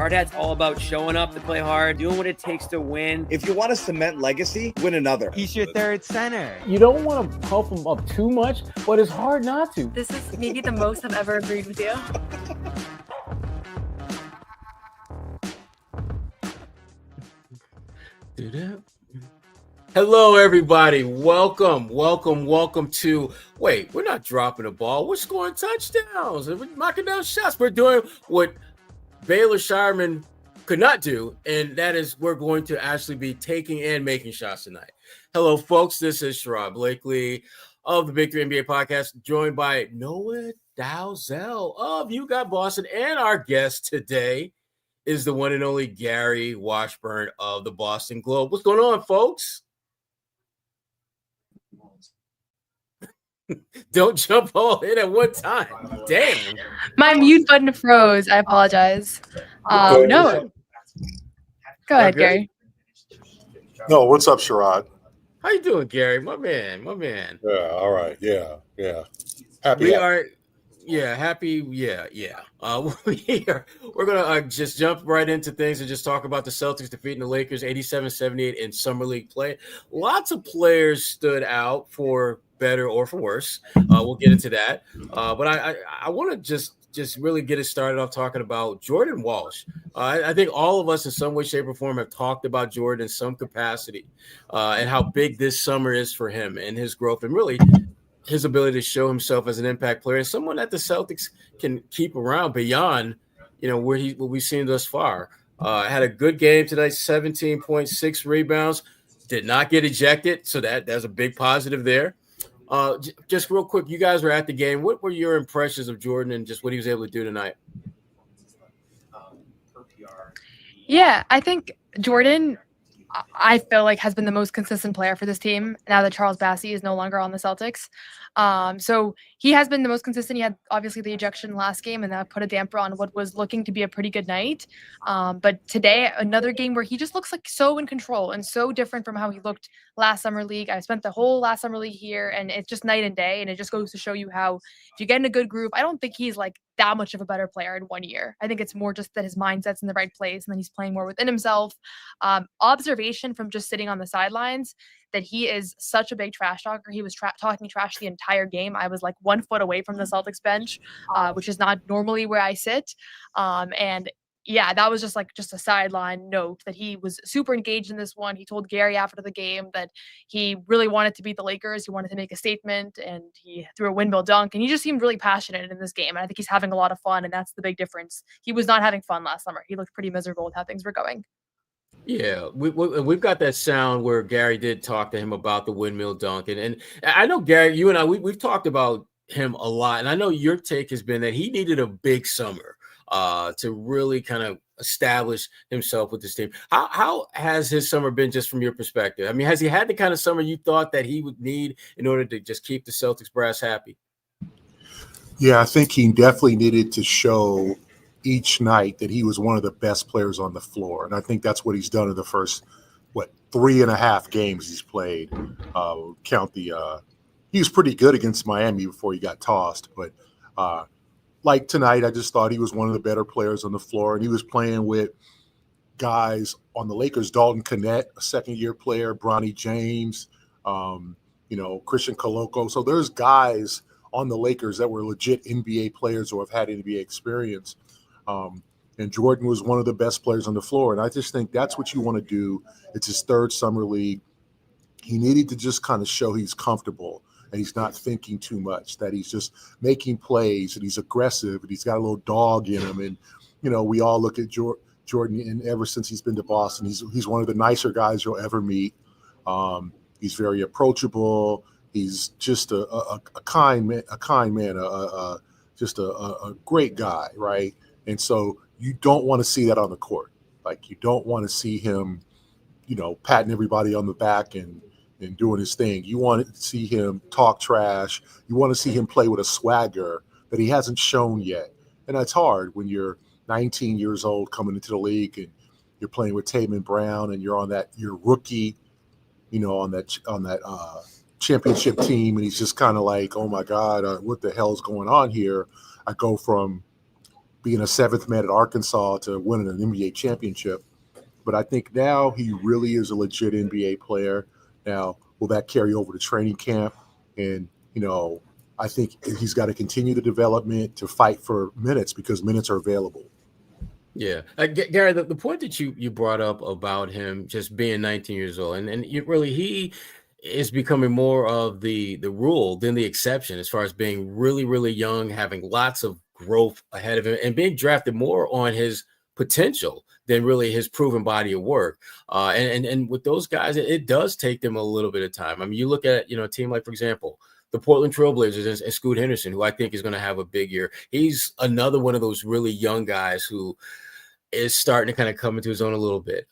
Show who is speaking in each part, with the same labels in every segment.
Speaker 1: Hard Hat's all about showing up to play hard, doing what it takes to win.
Speaker 2: If you want to cement legacy, win another.
Speaker 3: He's your third center.
Speaker 4: You don't want to pump him up too much, but it's hard not to.
Speaker 5: This is maybe the most I've ever agreed with you.
Speaker 6: Hello, everybody. Welcome to, wait, we're not dropping the ball. We're scoring touchdowns. We're knocking down shots. We're doing what Baylor Shireman could not do, and that is we're going to actually be taking and making shots tonight. Hello, folks. This is Sherrod Blakely of the Big 3 NBA Podcast, joined by Noa Dalzell of You Got Boston, and our guest today is the one and only Gary Washburn of the Boston Globe. What's going on, folks? Don't jump all in at one time. Damn.
Speaker 5: My mute button froze. I apologize. No. Go ahead, Gary.
Speaker 7: No, what's up, Sherrod?
Speaker 6: How you doing, Gary? My man.
Speaker 7: Yeah, all right. Yeah.
Speaker 6: Happy. We're gonna just jump right into things and just talk about the Celtics defeating the Lakers 87-78 in Summer League play. Lots of players stood out for better or for worse. We'll get into that. But I want to just really get it started off talking about Jordan Walsh. I think all of us in some way, shape, or form have talked about Jordan in some capacity and how big this summer is for him and his growth and really his ability to show himself as an impact player and someone that the Celtics can keep around beyond, what we've seen thus far. Had a good game tonight, 17.6 rebounds, did not get ejected. So that's a big positive there. Just real quick, you guys were at the game. What were your impressions of Jordan and just what he was able to do tonight?
Speaker 5: Yeah, I think Jordan, I feel like, has been the most consistent player for this team now that Charles Bassey is no longer on the Celtics. So he has been the most consistent. He had obviously the ejection last game, and that put a damper on what was looking to be a pretty good night. But today, another game where he just looks like so in control and so different from how he looked last Summer League. I spent the whole last Summer League here, and it's just night and day. And it just goes to show you how if you get in a good group, I don't think he's like that much of a better player in 1 year. I think it's more just that his mindset's in the right place, and then he's playing more within himself. Observation from just sitting on the sidelines that he is such a big trash talker. He was talking trash the entire game. I was like 1 foot away from the Celtics bench, which is not normally where I sit. And yeah, that was just a sideline note that he was super engaged in this one. He told Gary after the game that he really wanted to beat the Lakers. He wanted to make a statement, and he threw a windmill dunk, and he just seemed really passionate in this game. And I think he's having a lot of fun, and that's the big difference. He was not having fun last summer. He looked pretty miserable with how things were going.
Speaker 6: Yeah, we've got that sound where Gary did talk to him about the windmill dunk. And I know, Gary, you and I, we've talked about him a lot. And I know your take has been that he needed a big summer to really kind of establish himself with this team. How has his summer been just from your perspective? I mean, has he had the kind of summer you thought that he would need in order to just keep the Celtics brass happy?
Speaker 7: Yeah, I think he definitely needed to show each night that he was one of the best players on the floor. And I think that's what he's done in the first, 3.5 games he's played. He was pretty good against Miami before he got tossed. But like tonight, I just thought he was one of the better players on the floor. And he was playing with guys on the Lakers, Dalton Knecht, a second-year player, Bronny James, Christian Coloco. So there's guys on the Lakers that were legit NBA players or have had NBA experience. And Jordan was one of the best players on the floor. And I just think that's what you want to do. It's his third Summer League. He needed to just kind of show he's comfortable and he's not thinking too much, that he's just making plays and he's aggressive and he's got a little dog in him. And, we all look at Jordan, and ever since he's been to Boston, he's one of the nicer guys you'll ever meet. He's very approachable. He's just a kind man, just a great guy, right? And so you don't want to see that on the court. Like, you don't want to see him, patting everybody on the back and doing his thing. You want to see him talk trash. You want to see him play with a swagger that he hasn't shown yet. And that's hard when you're 19 years old coming into the league and you're playing with Tatum Brown and you're rookie, on that championship team, and he's just kind of like, oh my God, what the hell's going on here? I go from being a 7th man at Arkansas to winning an NBA championship. But I think now he really is a legit NBA player. Now, will that carry over to training camp? And, I think he's got to continue the development to fight for minutes because minutes are available.
Speaker 6: Yeah. Gary, the point that you brought up about him just being 19 years old, and he is becoming more of the rule than the exception as far as being really, really young, having lots of growth ahead of him, and being drafted more on his potential than really his proven body of work. And with those guys, it does take them a little bit of time. I mean, you look at, a team like, for example, the Portland Trailblazers and Scoot Henderson, who I think is going to have a big year. He's another one of those really young guys who is starting to kind of come into his own a little bit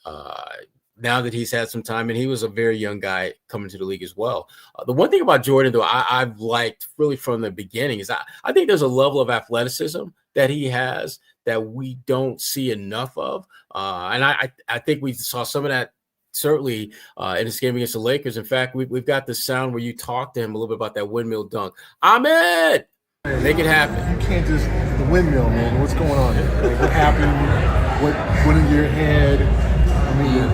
Speaker 6: now that he's had some time, and he was a very young guy coming to the league as well. The one thing about Jordan, though, I've liked really from the beginning is I think there's a level of athleticism that he has that we don't see enough of. And I think we saw some of that certainly in this game against the Lakers. In fact, we've got the sound where you talk to him a little bit about that windmill dunk. Ahmed, make it happen.
Speaker 3: You can't just the windmill, man. What's going on? Like, what happened? What went in your head? I mean,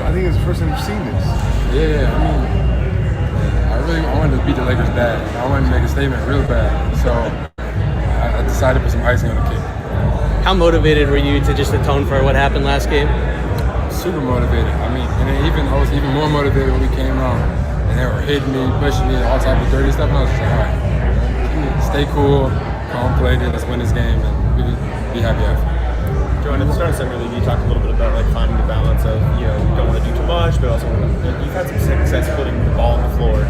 Speaker 3: I think it's the first time you've seen this.
Speaker 8: Yeah, I wanted to beat the Lakers bad. I wanted to make a statement real bad. So I decided to put some icing on the cake.
Speaker 9: How motivated were you to just atone for what happened last game?
Speaker 8: Super motivated. I was even more motivated when we came out and they were hitting me, pushing me, all type of dirty stuff. And I was just like, all right, stay cool, calm, play, let's win this game, and really be happy after.
Speaker 10: Jordan, at the start of Summer League, you talked a little bit about finding the balance of you don't want to do too much, but also you've had some success putting the ball on the floor.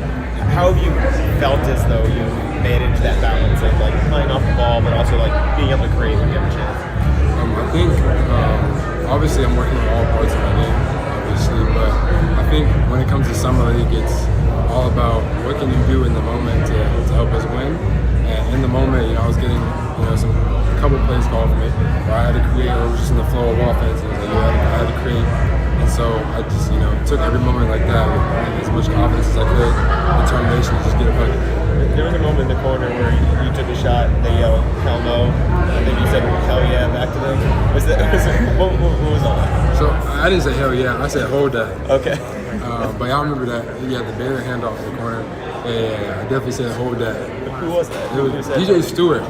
Speaker 10: How have you felt as though you managed that balance of playing off the ball, but also being able to create when you have a chance?
Speaker 8: I think obviously I'm working on all parts of my game, obviously, but I think when it comes to Summer League, it's all about what can you do in the moment to help us win. And in the moment, I was getting a couple plays called for me where I had to create, or was just in the flow of offense, and I had to create. And so I just took every moment like that with as much confidence as I could, determination to just get a bucket.
Speaker 10: There was a moment in the corner where you took a shot, they yelled, hell no, and then you said, hell yeah, back to them. What was all that?
Speaker 8: So I didn't say hell yeah, I said hold that.
Speaker 10: Okay.
Speaker 8: But I remember that, the Baylor handoff in the corner. Yeah, I definitely said hold that.
Speaker 10: Who was that?
Speaker 8: It was DJ Stewart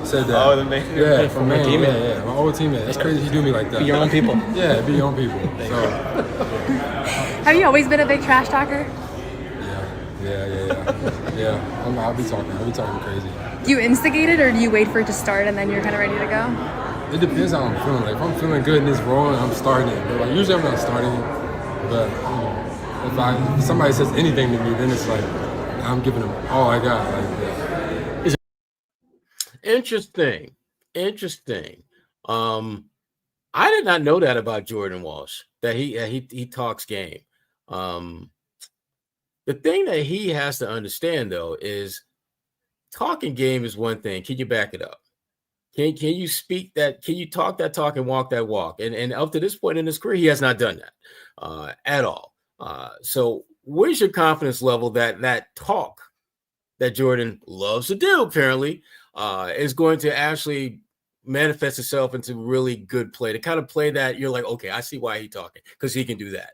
Speaker 8: said that.
Speaker 10: Oh, the man.
Speaker 8: Yeah, from my teammate. Yeah, my old teammate. That's crazy you do me like that.
Speaker 9: Be your own people.
Speaker 8: Yeah, be your own people. So.
Speaker 5: Have you always been a big trash talker?
Speaker 8: Yeah. I'll be talking crazy.
Speaker 5: Do you instigate it, or do you wait for it to start and then you're kind of ready to go?
Speaker 8: It depends how I'm feeling. If I'm feeling good in this role, I'm starting it. But usually I'm not starting it. But if somebody says anything to me, then it's I'm giving them all I got.
Speaker 6: Interesting. I did not know that about Jordan Walsh, that he talks game. The thing that he has to understand, though, is talking game is one thing. Can you back it up? Can you speak that? Can you talk that talk and walk that walk? And up to this point in his career, he has not done that at all. So where's your confidence level that talk that Jordan loves to do, apparently, is going to actually manifest itself into really good play, the kind of play that you're like, okay, I see why he's talking, because he can do that.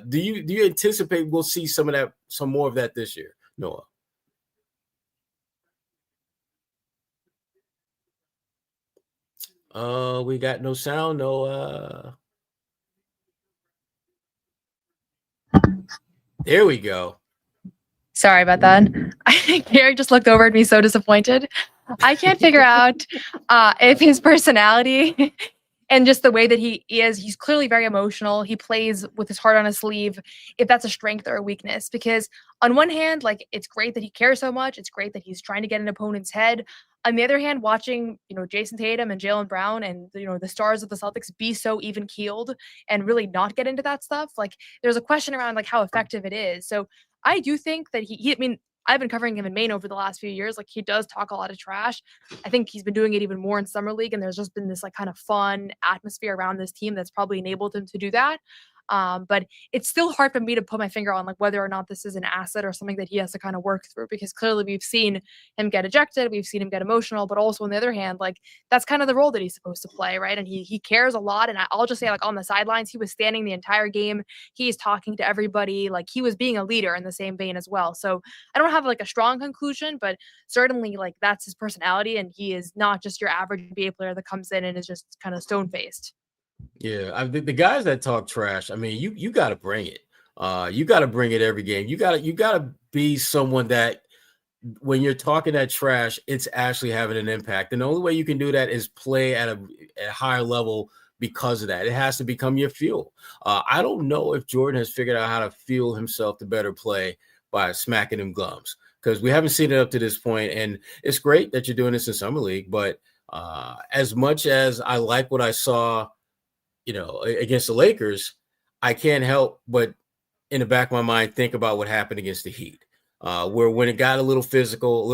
Speaker 6: Do you anticipate we'll see some more of that this year, Noah? We got no sound, Noah. There we go.
Speaker 5: Sorry about that. I think Gary just looked over at me so disappointed. I can't figure out if his personality and just the way that he is, he's clearly very emotional. He plays with his heart on his sleeve, if that's a strength or a weakness. Because on one hand, it's great that he cares so much. It's great that he's trying to get an opponent's head. On the other hand, watching, Jason Tatum and Jaylen Brown and, the stars of the Celtics be so even keeled and really not get into that stuff. There's a question around how effective it is. So I do think that I've been covering him in Maine over the last few years. He does talk a lot of trash. I think he's been doing it even more in Summer League. And there's just been this kind of fun atmosphere around this team that's probably enabled him to do that. But it's still hard for me to put my finger on like whether or not this is an asset or something that he has to kind of work through, because clearly we've seen him get ejected, we've seen him get emotional, but also on the other hand, like that's kind of the role that he's supposed to play, right? And he cares a lot. And I'll just say, like, on the sidelines, he was standing the entire game. He's talking to everybody. Like, he was being a leader in the same vein as well. So I don't have like a strong conclusion, but certainly like that's his personality, and he is not just your average NBA player that comes in and is just kind of stone faced.
Speaker 6: Yeah, the guys that talk trash, I mean, you got to bring it. You got to bring it every game. You got to be someone that when you're talking that trash, it's actually having an impact. And the only way you can do that is play at a higher level because of that. It has to become your fuel. I don't know if Jordan has figured out how to fuel himself to better play by smacking them gums, because we haven't seen it up to this point. And it's great that you're doing this in Summer League, but as much as I like what I saw, against the Lakers, I can't help but in the back of my mind think about what happened against the Heat, where when it got a little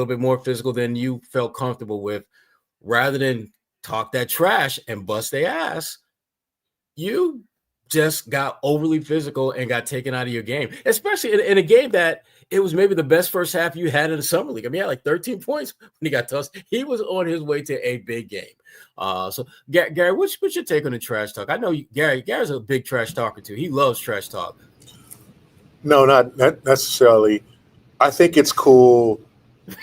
Speaker 6: bit more physical than you felt comfortable with, rather than talk that trash and bust their ass, you just got overly physical and got taken out of your game, especially in a game that it was maybe the best first half you had in the Summer League. I mean, he had like 13 points when he got tossed. He was on his way to a big game. So Gary, what's your take on the trash talk? I know Gary's a big trash talker too. He loves trash talk.
Speaker 7: No, not necessarily. I think it's cool,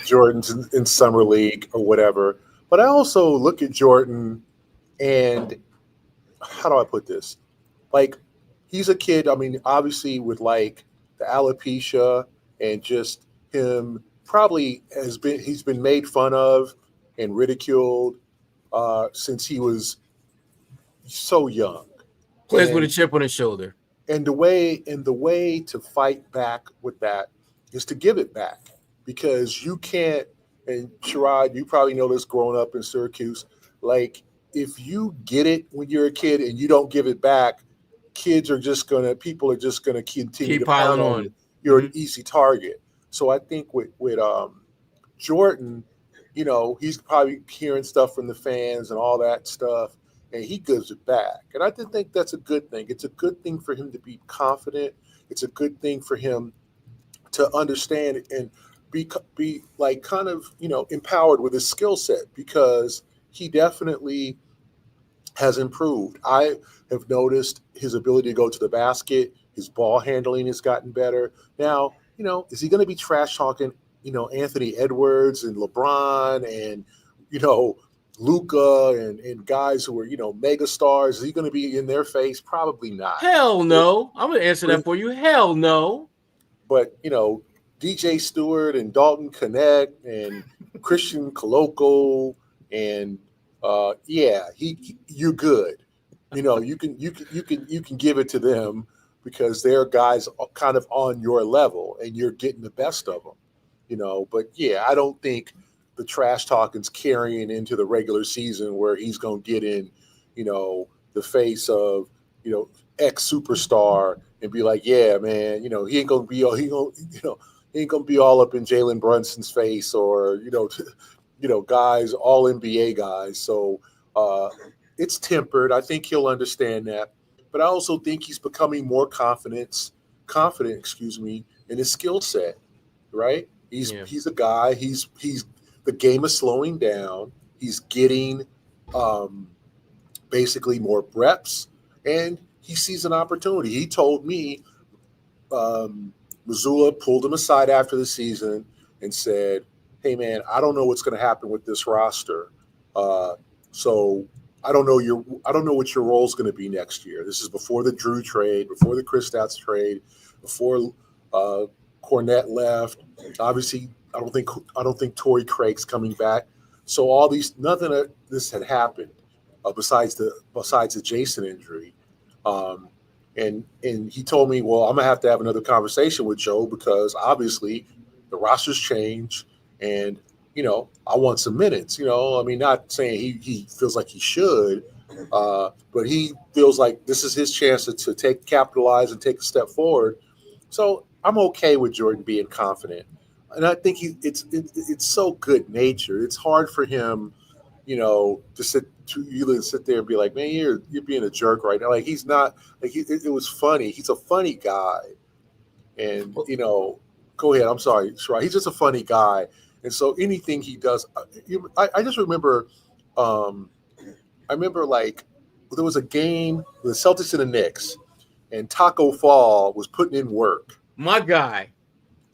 Speaker 7: Jordan's in Summer League or whatever. But I also look at Jordan and how do I put this? Like, he's a kid. I mean, obviously with like the alopecia and just him probably he's been made fun of and ridiculed since he was so young.
Speaker 6: Plays with a chip on his shoulder.
Speaker 7: And the way to fight back with that is to give it back, because you can't. And Sherrod, you probably know this growing up in Syracuse. Like, if you get it when you're a kid and you don't give it back, people are just gonna continue to
Speaker 6: piling on.
Speaker 7: You're an easy target. So I think with Jordan, he's probably hearing stuff from the fans and all that stuff, and he gives it back. And I think that's a good thing. It's a good thing for him to be confident. It's a good thing for him to understand and be like kind of, empowered with his skill set, because he definitely has improved. I have noticed his ability to go to the basket. His ball handling has gotten better. Now, is he going to be trash talking, Anthony Edwards and LeBron and, Luka and guys who are, mega stars? Is he going to be in their face? Probably not.
Speaker 6: Hell no. I'm going to answer that for you. Hell no.
Speaker 7: But, DJ Stewart and Dalton Connect and Christian Coloco and you're good. You can give it to them because they're guys kind of on your level and you're getting the best of them. But yeah, I don't think the trash talking's carrying into the regular season where he's going to get in, the face of, ex superstar and be like, yeah, man, he ain't going to be all up in Jalen Brunson's face or, guys, all NBA guys. So it's tempered. I think he'll understand that. But I also think he's becoming more confident, in his skill set, right? He's a guy, the game is slowing down. He's getting basically more reps, and he sees an opportunity. He told me Missoula pulled him aside after the season and said, hey, man, I don't know what's going to happen with this roster. So I don't know what your role is going to be next year. This is before the Drew trade, before the Kristaps trade, before Cornette left. Obviously, I don't think Torrey Craig's coming back. So nothing of this had happened besides the Jason injury. And he told me, well, I'm going to have another conversation with Joe because obviously the roster's changed and, I want some minutes, not saying he feels like he should, but he feels like this is his chance to capitalize and take a step forward. So I'm okay with Jordan being confident. And I think it's so good natured. It's hard for him, you sit there and be like, man, you're being a jerk right now. Like, he's not, like, it was funny. He's a funny guy. And, go ahead. I'm sorry, Sherrod. He's just a funny guy. And so anything he does, I just remember, like, there was a game, the Celtics and the Knicks, and Taco Fall was putting in work.
Speaker 6: My guy.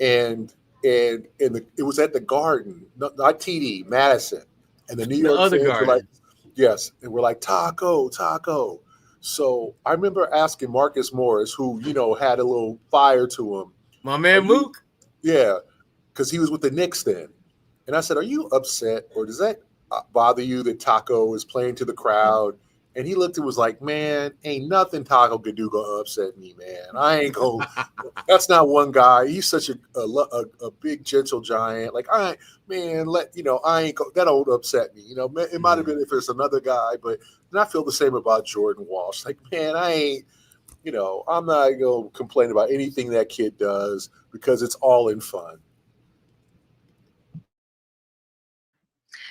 Speaker 7: And it was at the Garden, not TD, Madison. And the New York
Speaker 6: other
Speaker 7: fans
Speaker 6: Garden.
Speaker 7: were like, yes. And we're like, Taco. So I remember asking Marcus Morris, who, had a little fire to him.
Speaker 6: My man Mook.
Speaker 7: Yeah, because he was with the Knicks then. And I said, are you upset, or does that bother you that Taco is playing to the crowd? And he looked and was like, man, ain't nothing Taco could do go upset me, man. I ain't go. That's not one guy. He's such a big, gentle giant. Like, I ain't go. That don't upset me. It might have been if there's another guy, but and I feel the same about Jordan Walsh. Like, man, I ain't, I'm not going to complain about anything that kid does because it's all in fun.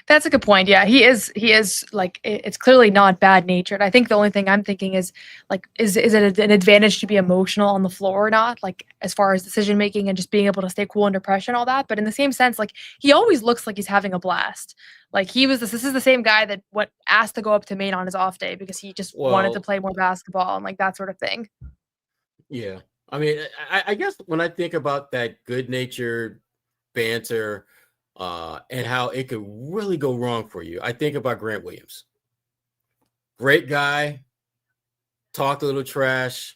Speaker 5: That's a good point. Yeah, he is like, it's clearly not bad natured. I think the only thing I'm thinking is, like, is it an advantage to be emotional on the floor or not? Like, as far as decision making and just being able to stay cool under pressure and all that. But in the same sense, like, he always looks like he's having a blast. Like, this is the same guy that asked to go up to Maine on his off day because he just wanted to play more basketball and like that sort of thing.
Speaker 6: Yeah, I mean, I guess when I think about that good natured banter. And how it could really go wrong for you. I think about Grant Williams. Great guy, talked a little trash,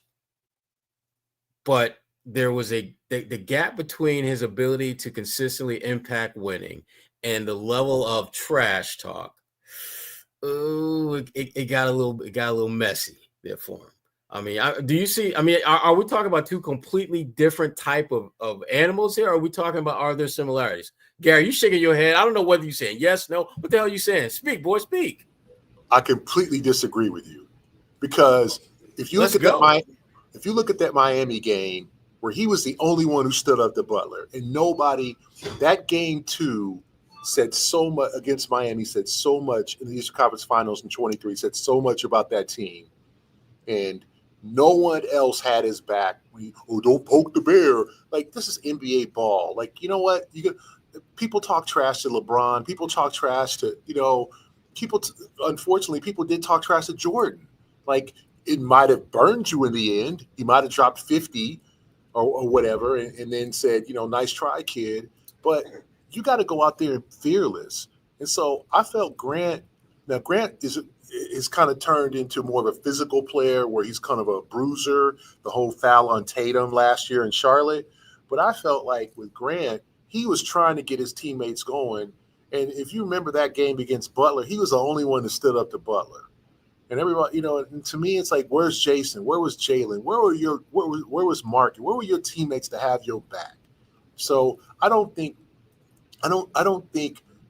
Speaker 6: but there was the gap between his ability to consistently impact winning and the level of trash talk. Oh, it got a little messy there for him. I mean, are we talking about two completely different type of animals here? Or are we talking about, are there similarities? Gary, you shaking your head. I don't know whether you're saying yes, no. What the hell are you saying? Speak, boy, speak.
Speaker 7: I completely disagree with you, because if you look at that Miami game where he was the only one who stood up to Butler, and nobody, that game 2 said so much against Miami, said so much in the Eastern Conference Finals in 23, said so much about that team. And no one else had his back. Don't poke the bear. Like, this is NBA ball. Like, you know what? People talk trash to LeBron. People talk trash to, unfortunately, people did talk trash to Jordan. Like, it might have burned you in the end. He might have dropped 50 or whatever and then said, nice try, kid. But you got to go out there and fearless. And so I felt Grant is kind of turned into more of a physical player where he's kind of a bruiser, the whole foul on Tatum last year in Charlotte. But I felt like with Grant, he was trying to get his teammates going. And if you remember that game against Butler, he was the only one that stood up to Butler. And everybody, and to me, it's like, where's Jason? Where was Jalen? Where was Mark? Where were your teammates to have your back? So I don't think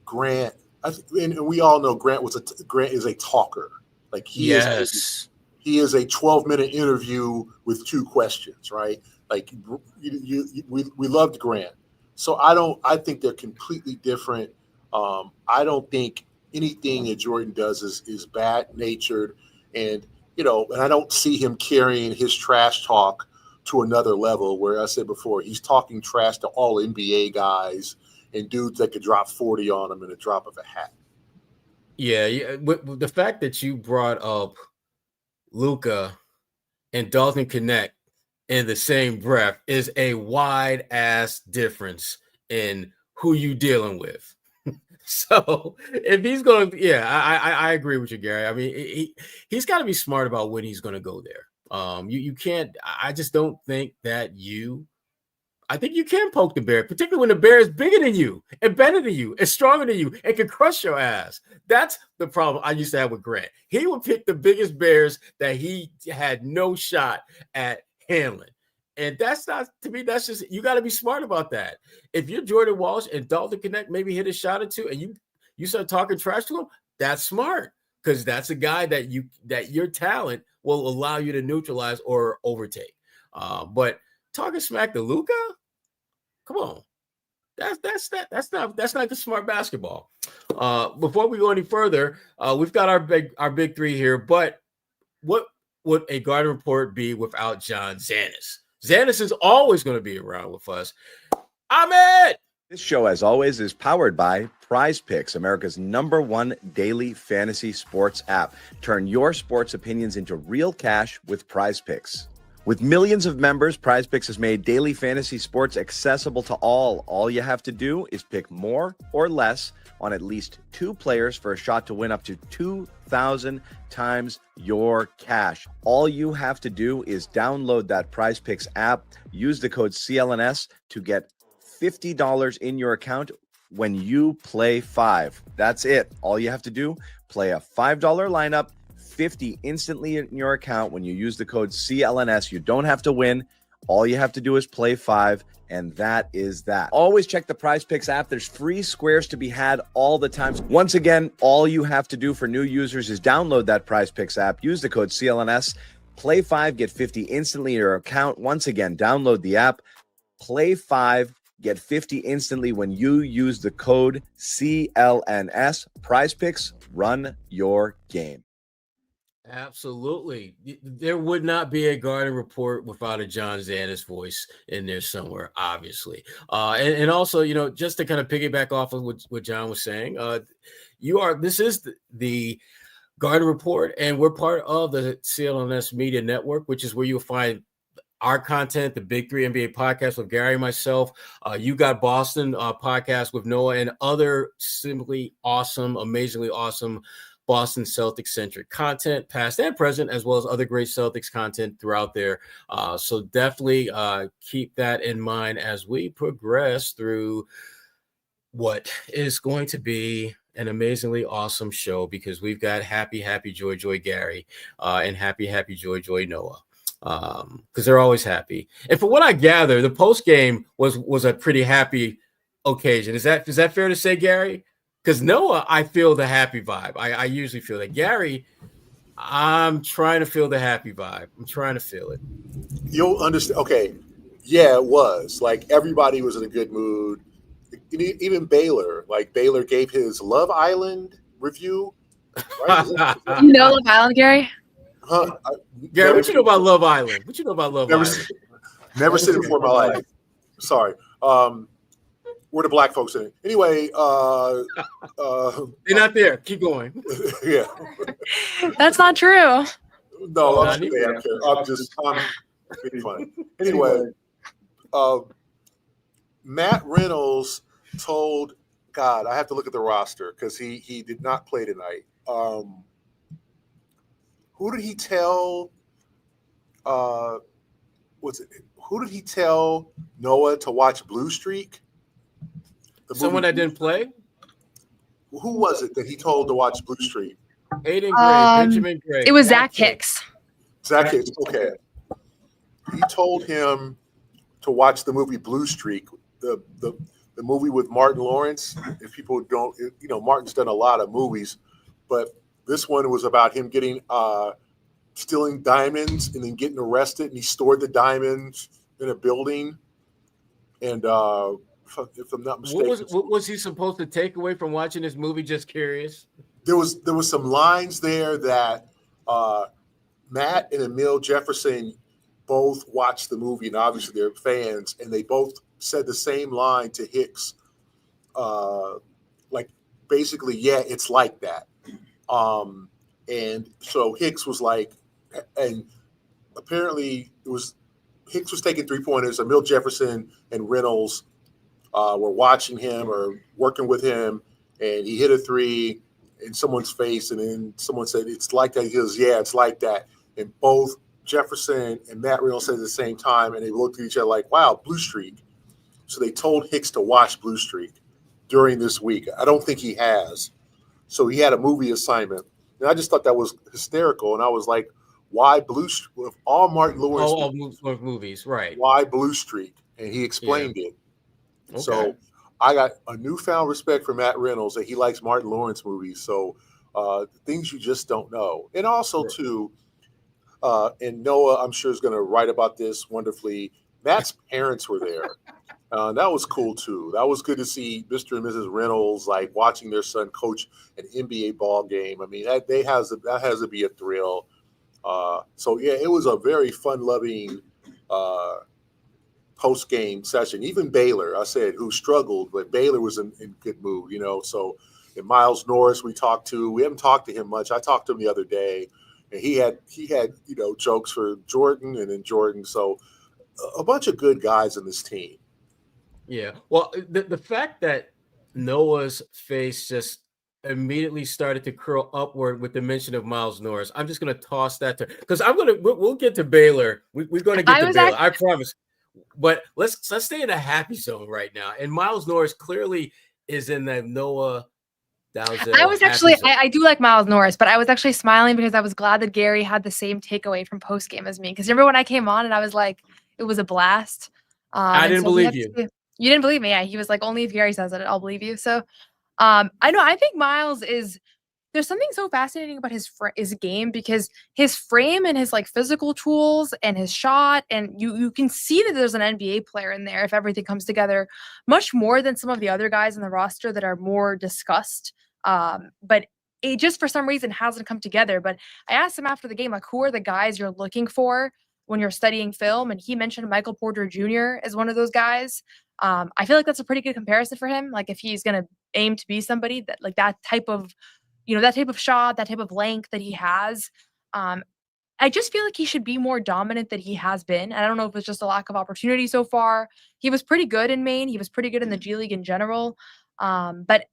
Speaker 7: Grant, and we all know Grant is a talker. Like, he is a 12-minute interview with 2 questions, right? Like, we loved Grant. So I think they're completely different. I don't think anything that Jordan does is bad natured, and I don't see him carrying his trash talk to another level where I said before, he's talking trash to all NBA guys and dudes that could drop 40 on him in a drop of a hat.
Speaker 6: Yeah. But the fact that you brought up Luka and Dalton Connect in the same breath is a wide ass difference in who you dealing with. So if he's going to, I agree with you, Gary. I mean, he's got to be smart about when he's going to go there. You can't, I just don't think that I think you can poke the bear, particularly when the bear is bigger than you and better than you and stronger than you and can crush your ass. That's the problem I used to have with Grant. He would pick the biggest bears that he had no shot at handling. And that's not, to me, that's just, you got to be smart about that. If you're Jordan Walsh and Dalton Connect maybe hit a shot or 2 and you start talking trash to him, that's smart, because that's a guy that your talent will allow you to neutralize or overtake. But talking smack to Luka, come on. That's not the smart basketball. Before we go any further, we've got our big three here, but what would a Garden Report be without John Zanis? Zanis is always going to be around with us. Ahmed!
Speaker 11: This show, as always, is powered by Prize Picks, America's #1 daily fantasy sports app. Turn your sports opinions into real cash with Prize Picks. With millions of members, Prize Picks has made daily fantasy sports accessible to all. All you have to do is pick more or less on at least 2 players for a shot to win up to 2,000 times your cash. All you have to do is download that Prize Picks app, use the code CLNS to get $50 in your account when you play 5. That's it. All you have to do, play a $5 lineup, 50 instantly in your account when you use the code CLNS. You don't have to win. All you have to do is play 5, and that is that. Always check the Prize Picks app. There's free squares to be had all the time. Once again, all you have to do for new users is download that Prize Picks app, use the code CLNS, play 5, get 50 instantly in your account. Once again, download the app, play 5, get 50 instantly when you use the code CLNS. Prize Picks, run your game.
Speaker 6: Absolutely. There would not be a Garden Report without a John Zanis voice in there somewhere, obviously. And also, just to kind of piggyback off of what John was saying, this is the Garden Report, and we're part of the CLNS Media Network, which is where you'll find our content, the Big Three NBA podcast with Gary and myself. You Got Boston podcast with Noah, and other simply awesome, amazingly awesome Boston Celtics centric content, past and present, as well as other great Celtics content throughout there. So definitely keep that in mind as we progress through what is going to be an amazingly awesome show, because we've got happy joy Gary and happy joy Noah, because they're always happy. And for what I gather, the post game was a pretty happy occasion. Is that fair to say, Gary? Because Noah, I feel the happy vibe. I usually feel that. Gary, I'm trying to feel the happy vibe. I'm trying to feel it.
Speaker 7: You'll understand. Okay. Yeah, it was. Like, everybody was in a good mood. Even Baylor. Like, Baylor gave his Love Island review. Right?
Speaker 5: You know Love Island, Gary?
Speaker 7: Huh?
Speaker 6: Gary, what you know about Love Island? What you know about Love Island?
Speaker 7: Never seen it before in my life. Sorry. We're the black folks in it. Anyway,
Speaker 6: they're not there. Keep going.
Speaker 7: Yeah.
Speaker 5: That's not true.
Speaker 7: No, I'm being funny. Anyway, Matt Reynolds told, God, I have to look at the roster because he did not play tonight. Who did he tell? Who did he tell Noah to watch Blue Streak?
Speaker 6: Someone that didn't play?
Speaker 7: Who was it that he told to watch Blue Streak?
Speaker 6: Aiden Gray, Benjamin Gray.
Speaker 5: It was Zach Hicks.
Speaker 7: Zach Hicks, okay. He told him to watch the movie Blue Streak, the movie with Martin Lawrence. If people don't, Martin's done a lot of movies, but this one was about him getting stealing diamonds and then getting arrested, and he stored the diamonds in a building. And if I'm not mistaken,
Speaker 6: what was he supposed to take away from watching this movie? Just curious.
Speaker 7: There was some lines there that Matt and Emil Jefferson both watched the movie, and obviously they're fans, and they both said the same line to Hicks, like basically, yeah, it's like that. And so Hicks was like, and apparently Hicks was taking 3-pointers. Emil Jefferson and Reynolds were watching him or working with him, and he hit a 3 in someone's face, and then someone said, it's like that. He goes, yeah, it's like that. And both Jefferson and Matt Reynolds said at the same time, and they looked at each other like, wow, Blue Streak. So they told Hicks to watch Blue Streak during this week. I don't think he has. So he had a movie assignment. And I just thought that was hysterical. And I was like, why Blue Streak? With all Martin Lawrence
Speaker 6: movies, right.
Speaker 7: Why Blue Streak? And he explained it.
Speaker 6: Okay.
Speaker 7: So I got a newfound respect for Matt Reynolds that he likes Martin Lawrence movies. So things you just don't know. And also, too, and Noah, I'm sure, is going to write about this wonderfully. Matt's parents were there. That was cool too. That was good to see Mr. and Mrs. Reynolds like watching their son coach an NBA ball game. I mean, that has to be a thrill. So yeah, it was a very fun-loving post-game session. Even Baylor, I said, who struggled, but Baylor was in good mood, So, and Miles Norris, we haven't talked to him much. I talked to him the other day, and he had jokes for Jordan and then Jordan. So, a bunch of good guys in this team.
Speaker 6: Yeah. Well, the fact that Noah's face just immediately started to curl upward with the mention of Miles Norris, I'm just going to toss that to, because we'll get to Baylor. We're going to get to Baylor. I promise. But let's stay in a happy zone right now. And Miles Norris clearly is in the Noa Dalzell.
Speaker 5: I do like Miles Norris, but I was actually smiling because I was glad that Gary had the same takeaway from postgame as me. Because remember when I came on and I was like, it was a blast.
Speaker 6: I didn't believe you.
Speaker 5: You didn't believe me. Yeah, he was like, only if Gary says it, I'll believe you. So I think Miles there's something so fascinating about his game, because his frame and his like physical tools and his shot, and you can see that there's an NBA player in there if everything comes together, much more than some of the other guys in the roster that are more discussed. But it just for some reason hasn't come together. But I asked him after the game, like, who are the guys you're looking for when you're studying film? And he mentioned Michael Porter Jr. as one of those guys. I feel like that's a pretty good comparison for him. Like if he's going to aim to be somebody that like that type of shot, that type of length that he has. I just feel like he should be more dominant than he has been. And I don't know if it's just a lack of opportunity so far. He was pretty good in Maine. He was pretty good in the G League in general. But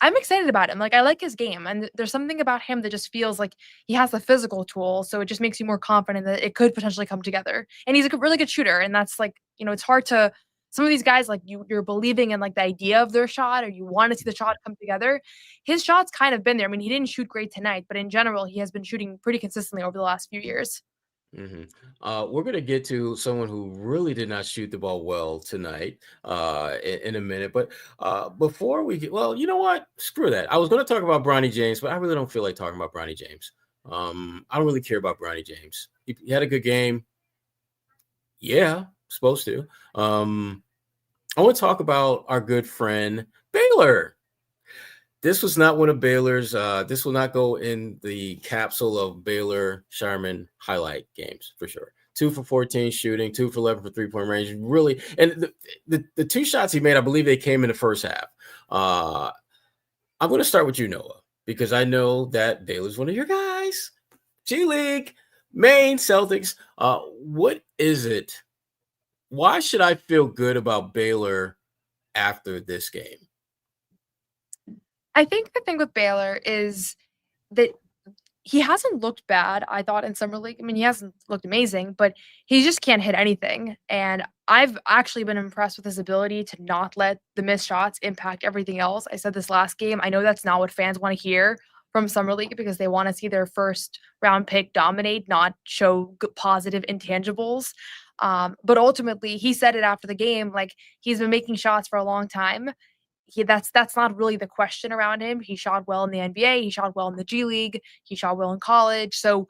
Speaker 5: I'm excited about him. Like I like his game, and there's something about him that just feels like he has the physical tool. So it just makes you more confident that it could potentially come together. And he's a really good shooter. And that's like, it's hard to, some of these guys, like you're believing in like the idea of their shot, or you want to see the shot come together. His shot's kind of been there. I mean, he didn't shoot great tonight, but in general, he has been shooting pretty consistently over the last few years.
Speaker 6: Mm-hmm. We're going to get to someone who really did not shoot the ball well tonight in a minute. But before we get, well, you know what? Screw that. I was going to talk about Bronny James, but I really don't feel like talking about Bronny James. I don't really care about Bronny James. He had a good game. Yeah, supposed to. I want to talk about our good friend Baylor. This was not one of Baylor's. This will not go in the capsule of Baylor Sherman highlight games for sure. 2 for 14 shooting, 2 for 11 for 3-point range. Really, and the two shots he made, I believe they came in the first half. I'm going to start with you, Noah, because I know that Baylor's one of your guys. G League, Maine, Celtics. What is it? Why should I feel good about Baylor after this game?
Speaker 5: I think the thing with Baylor is that he hasn't looked bad, I thought, in Summer League. I mean, he hasn't looked amazing, but he just can't hit anything. And I've actually been impressed with his ability to not let the missed shots impact everything else. I said this last game. I know that's not what fans want to hear from Summer League, because they want to see their first round pick dominate, not show positive intangibles. But ultimately, he said it after the game, like he's been making shots for a long time. That's not really the question around him. He shot well in the NBA. He shot well in the G League. He shot well in college. So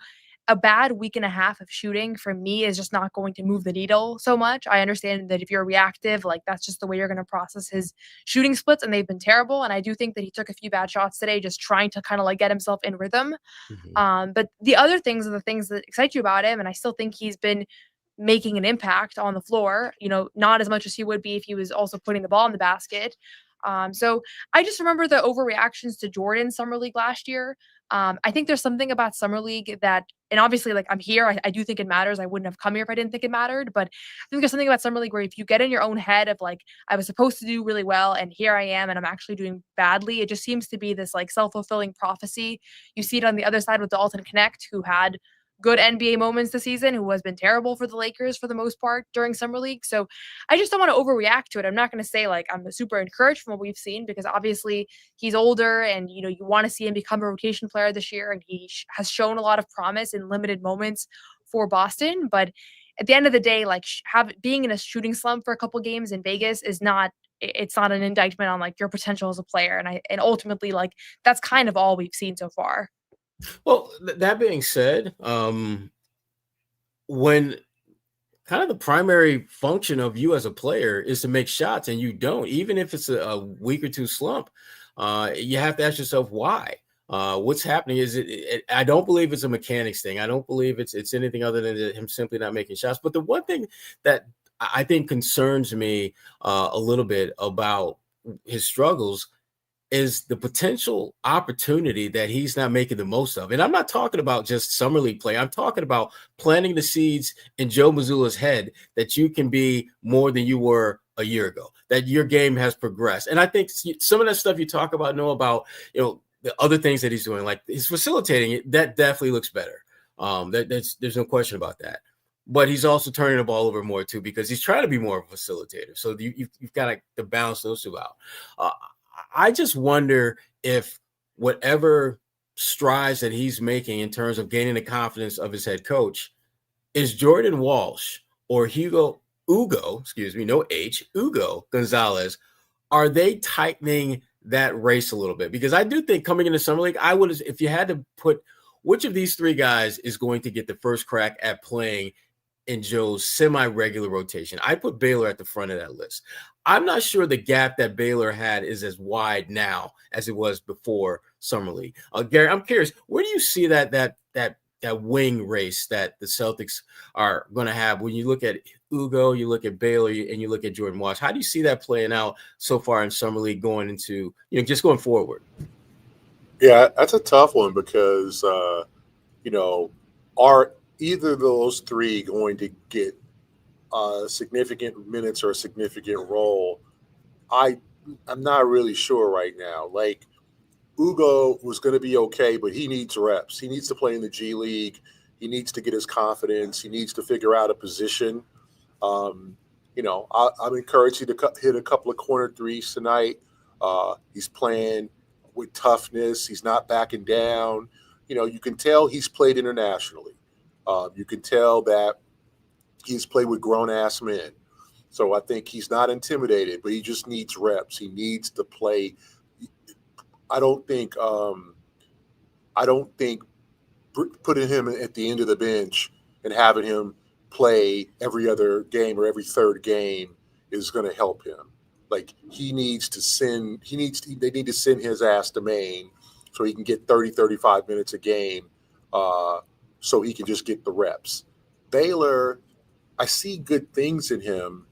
Speaker 5: a bad week and a half of shooting for me is just not going to move the needle so much. I understand that if you're reactive, like that's just the way you're going to process his shooting splits, and they've been terrible. And I do think that he took a few bad shots today, just trying to kind of like get himself in rhythm. Mm-hmm. But the other things are the things that excite you about him. And I still think he's been making an impact on the floor, not as much as he would be if he was also putting the ball in the basket. So I just remember the overreactions to Jordan Summer League last year. I think there's something about Summer League that, and obviously like I'm here, I do think it matters. I wouldn't have come here if I didn't think it mattered, but I think there's something about Summer League where if you get in your own head of like, I was supposed to do really well and here I am, and I'm actually doing badly. It just seems to be this like self-fulfilling prophecy. You see it on the other side with Dalton Knecht, who had good NBA moments this season, who has been terrible for the Lakers for the most part during Summer League. So I just don't want to overreact to it. I'm not going to say like I'm super encouraged from what we've seen, because obviously he's older and, you want to see him become a rotation player this year. And he has shown a lot of promise in limited moments for Boston. But at the end of the day, like being in a shooting slump for a couple games in Vegas it's not an indictment on like your potential as a player. And ultimately like that's kind of all we've seen so far.
Speaker 6: Well, that being said, when kind of the primary function of you as a player is to make shots, and you don't. Even if it's a week or two slump, you have to ask yourself why. What's happening? Is it? I don't believe it's a mechanics thing. I don't believe it's anything other than him simply not making shots. But the one thing that I think concerns me a little bit about his struggles is the potential opportunity that he's not making the most of. And I'm not talking about just summer league play. I'm talking about planting the seeds in Joe Mazzulla's head that you can be more than you were a year ago, that your game has progressed. And I think some of that stuff you talk about, know about, the other things that he's doing, like he's facilitating it, that definitely looks better. There's no question about that. But he's also turning the ball over more too, because he's trying to be more of a facilitator. So you've got to balance those two out. I just wonder if whatever strides that he's making in terms of gaining the confidence of his head coach is Jordan Walsh or Ugo Gonzalez. Are they tightening that race a little bit? Because I do think coming into Summer League, if you had to put which of these three guys is going to get the first crack at playing in Joe's semi-regular rotation, I put Baylor at the front of that list. I'm not sure the gap that Baylor had is as wide now as it was before Summer League. Gary, I'm curious, where do you see that wing race that the Celtics are going to have when you look at Ugo, you look at Baylor, and you look at Jordan Walsh? How do you see that playing out so far in Summer League going into, just going forward?
Speaker 7: Yeah, that's a tough one because, are either of those three going to get significant minutes or a significant role? I'm not really sure right now. Like, Ugo was going to be okay, but he needs reps. He needs to play in the G League. He needs to get his confidence. He needs to figure out a position. I'm encouraged to hit a couple of corner threes tonight. He's playing with toughness. He's not backing down. You can tell he's played internationally. You can tell that he's played with grown-ass men. So I think he's not intimidated, but he just needs reps. He needs to play. I don't think putting him at the end of the bench and having him play every other game or every third game is going to help him. Like, they need to send his ass to Maine so he can get 30, 35 minutes a game so he can just get the reps. Baylor, I see good things in him.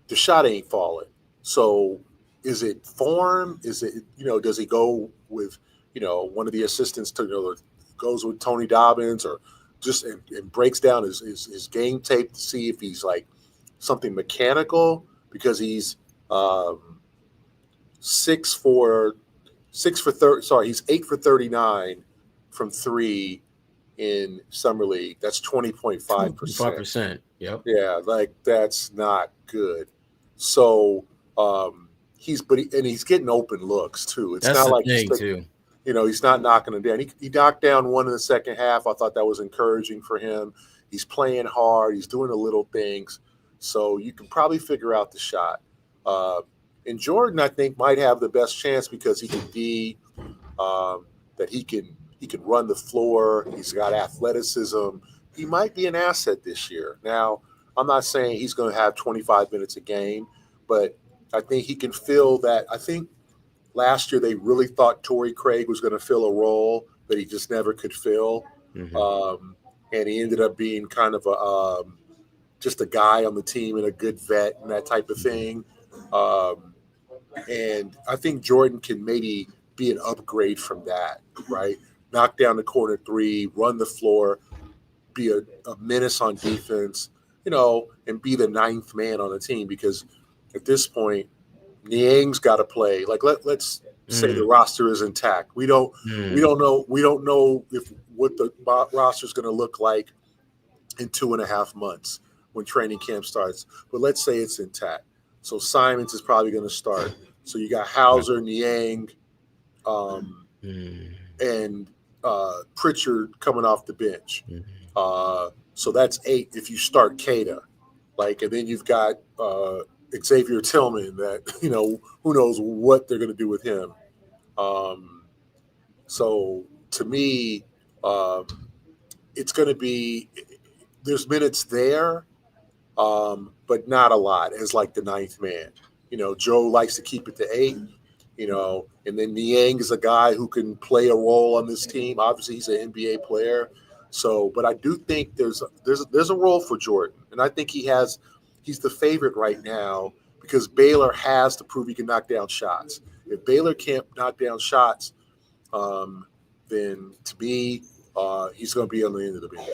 Speaker 7: The shot ain't falling. So is it form? Is it, does he go with, one of the assistants goes with Tony Dobbins or just and breaks down his game tape to see if he's like something mechanical, because he's 6 for 30. He's 8 for 39 from three in Summer League. That's 20.5%.
Speaker 6: 5%. Yep.
Speaker 7: Yeah, like that's not good. So he's getting open looks too. It's
Speaker 6: That's
Speaker 7: not
Speaker 6: the
Speaker 7: like
Speaker 6: thing too.
Speaker 7: He's not knocking them down. He knocked down one in the second half. I thought that was encouraging for him. He's playing hard. He's doing the little things. So you can probably figure out the shot. And Jordan, I think, might have the best chance because he can be that he can run the floor. He's got athleticism. He might be an asset this year. Now, I'm not saying he's going to have 25 minutes a game, but I think he can fill that. I think last year they really thought Torrey Craig was going to fill a role that he just never could fill. Mm-hmm. And he ended up being kind of just a guy on the team and a good vet and that type of thing. And I think Jordan can maybe be an upgrade from that, right? Knock down the corner three, run the floor, be a menace on defense, and be the ninth man on the team, because at this point, Niang's got to play. Like let's say the roster is intact. We don't know if what the roster is going to look like in 2.5 months when training camp starts. But let's say it's intact. So Simons is probably going to start. So you got Hauser, Niang, and Pritchard coming off the bench. So that's 8 if you start Keita. And then you've got Xavier Tillman that, who knows what they're going to do with him. So to me, it's going to be – there's minutes there. but not a lot as like the ninth man. Joe likes to keep it to 8. And then Niang is a guy who can play a role on this team. Obviously, he's an NBA player. So, but I do think there's a role for Jordan, and I think he's the favorite right now because Baylor has to prove he can knock down shots. If Baylor can't knock down shots, then to me, he's going to be on the end of the bench.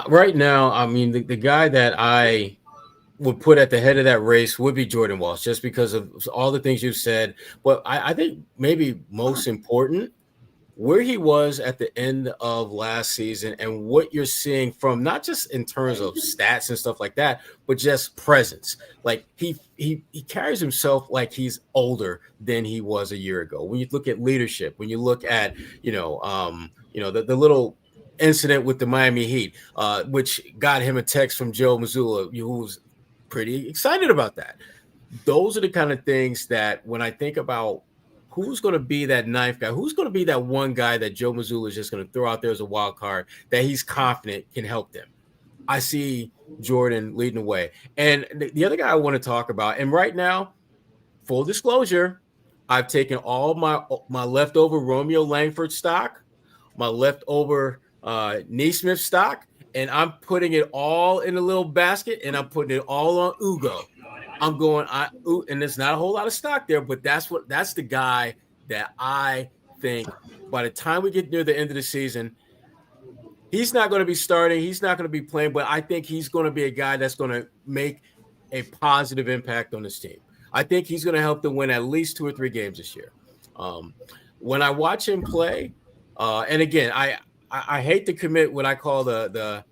Speaker 6: Right now, I mean, the guy that I would put at the head of that race would be Jordan Walsh, just because of all the things you've said. But I think maybe most important, where he was at the end of last season and what you're seeing from not just in terms of stats and stuff like that, but just presence. Like he carries himself like he's older than he was a year ago. When you look at leadership, when you look at, the little incident with the Miami Heat, which got him a text from Joe Mazzulla, who was pretty excited about that. Those are the kind of things that when I think about who's going to be that ninth guy, who's going to be that one guy that Joe Mazzulla is just going to throw out there as a wild card that he's confident can help them, I see Jordan leading the way. And the other guy I want to talk about, and right now, full disclosure, I've taken all my leftover Romeo Langford stock, my leftover Neesmith stock, and I'm putting it all in a little basket, and I'm putting it all on Ugo. I'm going, and there's not a whole lot of stock there, but that's the guy that I think by the time we get near the end of the season, he's not going to be starting, he's not going to be playing, but I think he's going to be a guy that's going to make a positive impact on this team. I think he's going to help them win at least 2 or 3 games this year. When I watch him play, and again, I hate to commit what I call the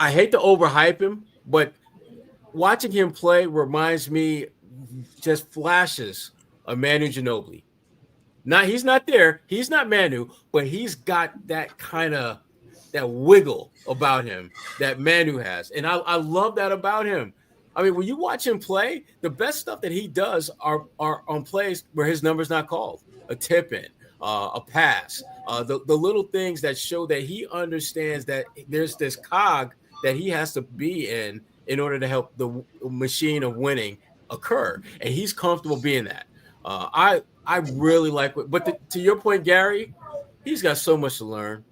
Speaker 6: I hate to overhype him, but watching him play reminds me just flashes of Manu Ginobili. Now he's not there, he's not Manu, but he's got that kind of that wiggle about him that Manu has, and I love that about him. I mean, when you watch him play, the best stuff that he does are on plays where his number's not called, a tip in, a pass, the little things that show that he understands that there's this cog that he has to be in order to help the machine of winning occur, and he's comfortable being that. I really like it, but to your point, Gary, he's got so much to learn.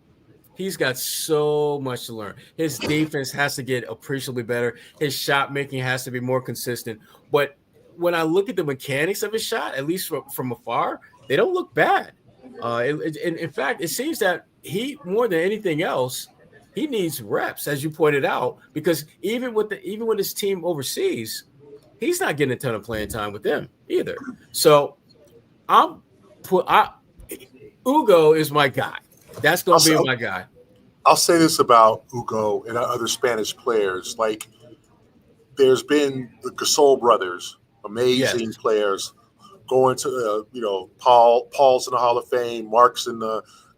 Speaker 6: He's got so much to learn. His defense has to get appreciably better. His shot making has to be more consistent. But when I look at the mechanics of his shot, at least from afar, they don't look bad. In fact, it seems that he, more than anything else, he needs reps, as you pointed out, because even with his team overseas, he's not getting a ton of playing time with them either. So Ugo is my guy. That's going to be my guy.
Speaker 7: I'll say this about Ugo and other Spanish players. Like, there's been the Gasol brothers, amazing players, going to, Paul's in the Hall of Fame. Mark's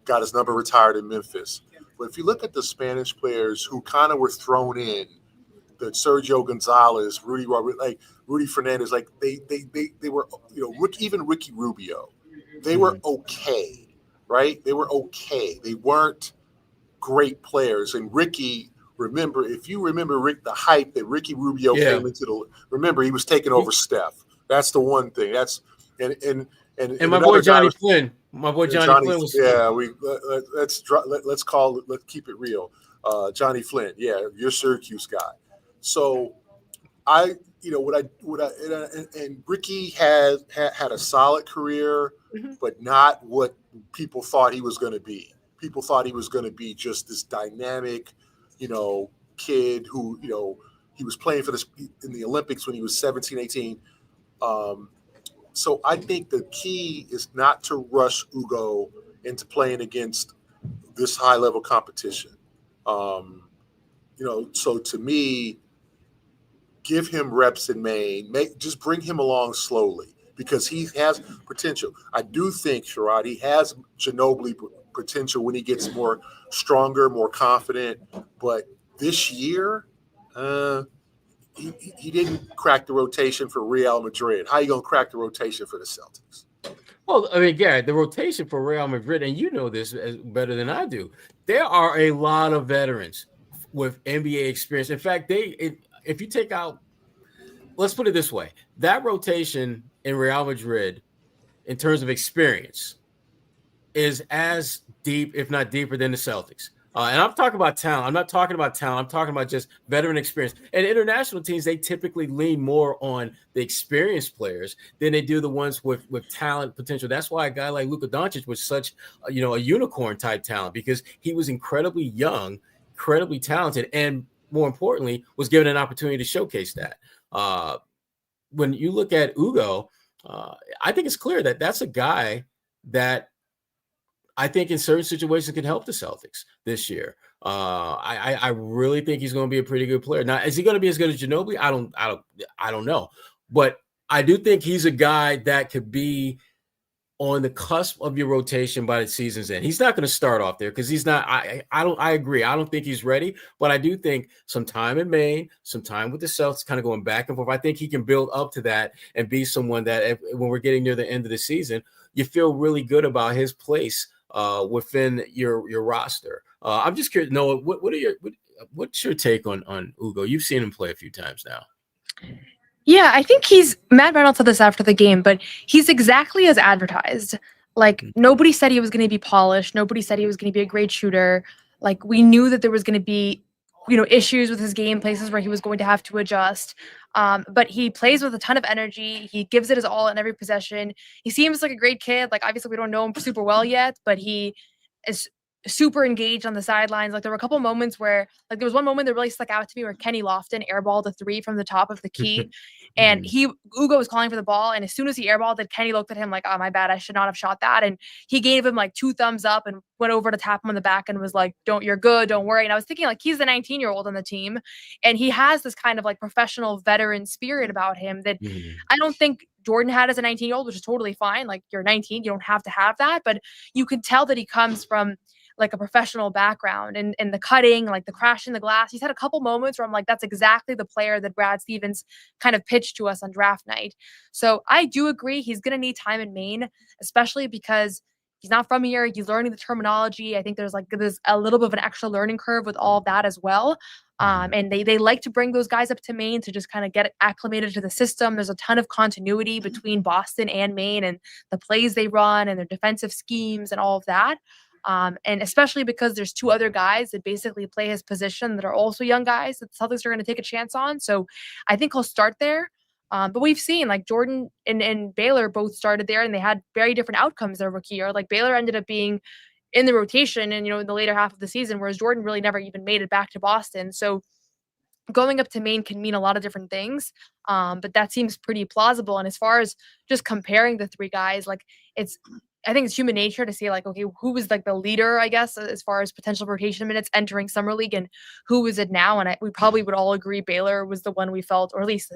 Speaker 7: got his number retired in Memphis. But if you look at the Spanish players who kind of were thrown in, the Sergio Gonzalez, Rudy Fernandez, like they were, even Ricky Rubio, they were okay. Right? They were okay. They weren't great players. And Ricky, if you remember the hype that Ricky Rubio came into remember, he was taking over Steph. That's the one thing. That's and
Speaker 6: my boy Johnny Flynn. My boy Johnny Flynn was let's keep it real. Johnny Flynn, you're Syracuse guy. So and Ricky had a solid career, but not what people thought he was going to be. People thought he was going to be just this dynamic, kid who, he was playing in the Olympics when he was 17, 18. So I think the key is not to rush Ugo into playing against this high level competition. So to me, give him reps in Maine. Just bring him along slowly because he has potential. I do think, Sherrod, he has Ginobili potential when he gets more stronger, more confident. But this year, he didn't crack the rotation for Real Madrid. How are you going to crack the rotation for the Celtics? Well, I mean, Gary, the rotation for Real Madrid, and you know this better than I do, there are a lot of veterans. with NBA experience. In fact, if you take out, let's put it this way, that rotation in Real Madrid in terms of experience is as deep, if not deeper, than the Celtics. And I'm talking about talent. I'm not talking about talent. I'm talking about just veteran experience. And international teams, they typically lean more on the experienced players than they do the ones with talent potential. That's why a guy like Luka Doncic was such, a unicorn type talent, because he was incredibly young, incredibly talented, and more importantly, was given an opportunity to showcase that. When you look at Ugo, I think it's clear that that's a guy that I think in certain situations can help the Celtics this year. I really think he's going to be a pretty good player. Now, is he going to be as good as Ginobili? I don't know, but I do think he's a guy that could be on the cusp of your rotation by the season's end. He's not going to start off there because he's not. I agree. I don't think he's ready, but I do think some time in Maine, some time with the Celtics, kind of going back and forth. I think he can build up to that and be someone that, when we're getting near the end of the season, you feel really good about his place within your roster. I'm just curious, Noah, what's your take on Ugo? You've seen him play a few times now.
Speaker 5: Yeah, I think Matt Reynolds said this after the game, but he's exactly as advertised. Like, nobody said he was going to be polished. Nobody said he was going to be a great shooter. Like, we knew that there was going to be, issues with his game, places where he was going to have to adjust. But he plays with a ton of energy. He gives it his all in every possession. He seems like a great kid. Like, obviously we don't know him super well yet, but he is super engaged on the sidelines. Like, there were a couple moments where, like, there was one moment that really stuck out to me where Kenny Lofton airballed a three from the top of the key, and Ugo was calling for the ball, and as soon as he airballed it, Kenny looked at him like, "Oh, my bad, I should not have shot that," and he gave him like 2 thumbs up and went over to tap him on the back and was like, "You're good, don't worry." And I was thinking, like, he's the 19-year-old on the team, and he has this kind of like professional veteran spirit about him that I don't think Jordan had as a 19-year-old, which is totally fine. Like, you're 19, you don't have to have that, but you can tell that he comes from like a professional background and the cutting, like the crashing the glass. He's had a couple moments where I'm like, that's exactly the player that Brad Stevens kind of pitched to us on draft night. So I do agree he's going to need time in Maine, especially because he's not from here. He's learning the terminology. I think there's a little bit of an extra learning curve with all of that as well. And they like to bring those guys up to Maine to just kind of get acclimated to the system. There's a ton of continuity between Boston and Maine and the plays they run and their defensive schemes and all of that. And especially because there's 2 other guys that basically play his position that are also young guys that the Celtics are going to take a chance on. So I think he'll start there. But we've seen like Jordan and Baylor both started there and they had very different outcomes their rookie year. Like Baylor ended up being in the rotation and, in the later half of the season, whereas Jordan really never even made it back to Boston. So going up to Maine can mean a lot of different things. But that seems pretty plausible. And as far as just comparing the 3 guys, like I think it's human nature to see like, okay, who was like the leader, I guess, as far as potential rotation minutes entering Summer League and who is it now? And we probably would all agree Baylor was the one we felt, or at least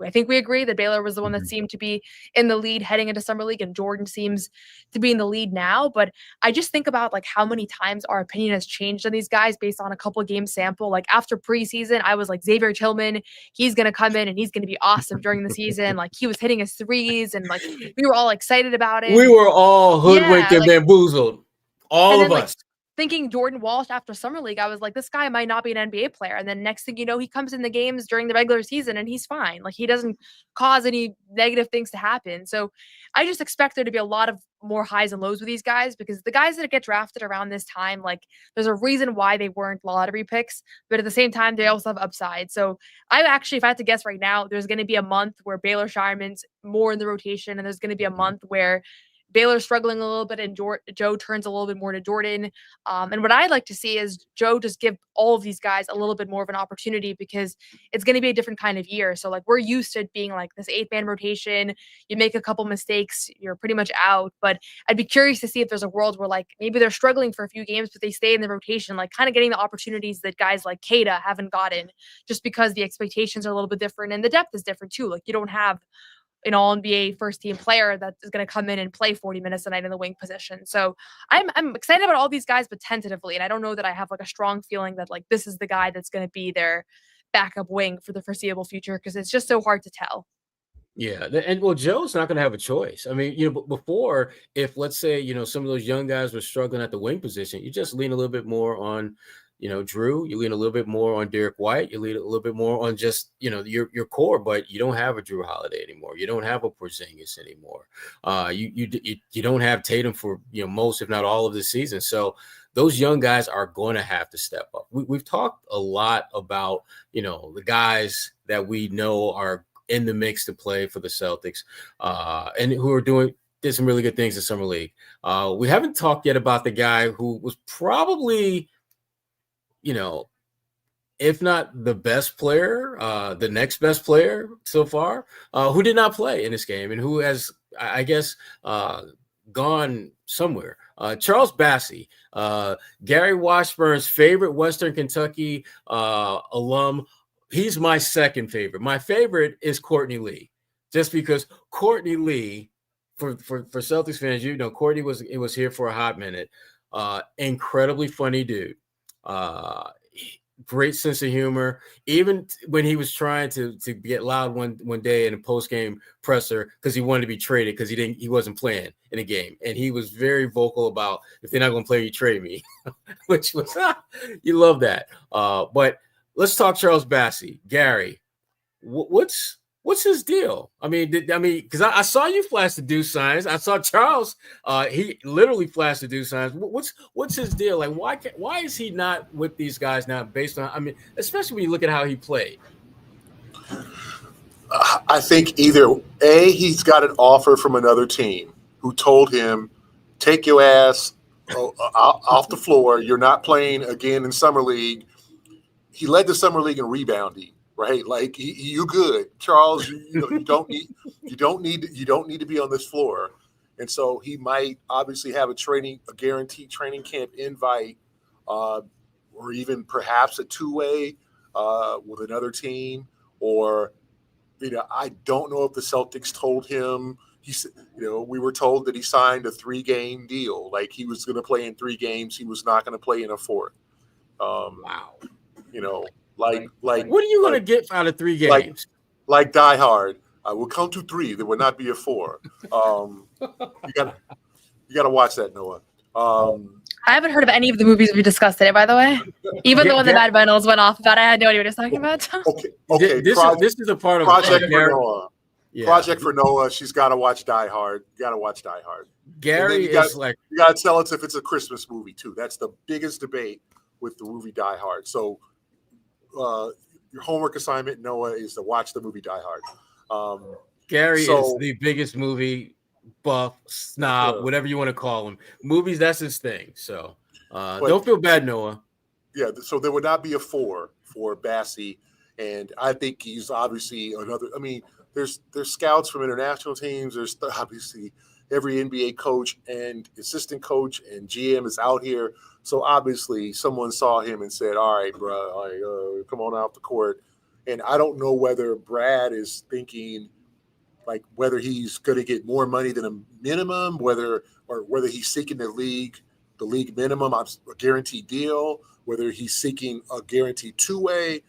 Speaker 5: I think we agree that Baylor was the one that seemed to be in the lead heading into Summer League, and Jordan seems to be in the lead now. But I just think about like how many times our opinion has changed on these guys based on a couple game sample. Like after preseason, I was like, Xavier Tillman, he's going to come in and he's going to be awesome during the season. Like he was hitting his threes and like we were all excited about it.
Speaker 6: We were all hoodwinked and bamboozled. All of us.
Speaker 5: Thinking Jordan Walsh after Summer League, I was like, this guy might not be an NBA player. And then next thing you know, he comes in the games during the regular season and he's fine. Like he doesn't cause any negative things to happen. So I just expect there to be a lot of more highs and lows with these guys, because the guys that get drafted around this time, like there's a reason why they weren't lottery picks, but at the same time, they also have upside. So I actually, if I had to guess right now, there's going to be a month where Baylor Shireman's more in the rotation, and there's going to be a month where Baylor's struggling a little bit and Joe turns a little bit more to Jordan. And what I'd like to see is Joe just give all of these guys a little bit more of an opportunity, because it's going to be a different kind of year. So like we're used to it being like this 8-man rotation. You make a couple mistakes, you're pretty much out. But I'd be curious to see if there's a world where like maybe they're struggling for a few games, but they stay in the rotation, like kind of getting the opportunities that guys like Keita haven't gotten, just because the expectations are a little bit different and the depth is different too. Like you don't have an all-NBA first-team player that is going to come in and play 40 minutes a night in the wing position. So I'm excited about all these guys, but tentatively, and I don't know that I have like a strong feeling that like this is the guy that's going to be their backup wing for the foreseeable future, because it's just so hard to tell.
Speaker 6: Yeah, and well, Joe's not going to have a choice. I mean, before, if let's say some of those young guys were struggling at the wing position, you just lean a little bit more on Drew, you lean a little bit more on Derek White. You lean a little bit more on just, your core, but you don't have a Drew Holiday anymore. You don't have a Porzingis anymore. You don't have Tatum for, most, if not all of the season. So those young guys are going to have to step up. We've talked a lot about, the guys that we know are in the mix to play for the Celtics and who did some really good things in Summer League. We haven't talked yet about the guy who was probably, if not the best player, the next best player so far, who did not play in this game and who has, I guess, gone somewhere. Charles Bassey, Gary Washburn's favorite Western Kentucky alum. He's my second favorite. My favorite is Courtney Lee, just because Courtney Lee, for Celtics fans, Courtney was here for a hot minute. Incredibly funny dude. Great sense of humor. Even when he was trying to get loud one day in a post-game presser because he wanted to be traded because he wasn't playing in a game, and he was very vocal about, if they're not going to play, you trade me, which was you love that. But let's talk Charles Bassey. Gary, what's his deal? I mean, because I saw you flash the do signs. I saw Charles. He literally flashed the do signs. What's his deal? Like, why is he not with these guys now? Based on, especially when you look at how he played.
Speaker 7: I think either A, he's got an offer from another team who told him, take your ass off the floor. You're not playing again in Summer League. He led the Summer League in rebounding. Right, like you good, Charles. You don't need to be on this floor, and so he might obviously have a guaranteed training camp invite, or even perhaps a two-way with another team, or I don't know if the Celtics told him. We were told that he signed a 3-game deal, like he was going to play in 3 games. He was not going to play in a 4th.
Speaker 6: Wow.
Speaker 7: Like
Speaker 6: what are you going to get out of 3 games?
Speaker 7: Like Die Hard, I will count to 3. There will not be a 4. You gotta watch that, Noah.
Speaker 5: I haven't heard of any of the movies we discussed today, by the way. Even the one that Mad Bundles went off about, I had no idea what he was talking about.
Speaker 7: Okay.
Speaker 6: This is a part of
Speaker 7: Project for Noah. Yeah. Project for Noah. She's got to watch Die Hard. You got to watch Die Hard.
Speaker 6: Gary
Speaker 7: you got to tell us if it's a Christmas movie too. That's the biggest debate with the movie Die Hard. So. Your homework assignment, Noah, is to watch the movie Die Hard.
Speaker 6: Gary is the biggest movie buff, snob, whatever you want to call him. Movies, that's his thing. So don't feel bad, Noah.
Speaker 7: Yeah, so there would not be a 4 for Bassey, and I think he's obviously another. There's scouts from international teams. There's obviously every NBA coach and assistant coach and GM is out here. So obviously someone saw him and said, all right, bro, come on out the court. And I don't know whether Brad is thinking whether he's going to get more money than a minimum, whether he's seeking the league minimum, a guaranteed deal, whether he's seeking a guaranteed 2-way.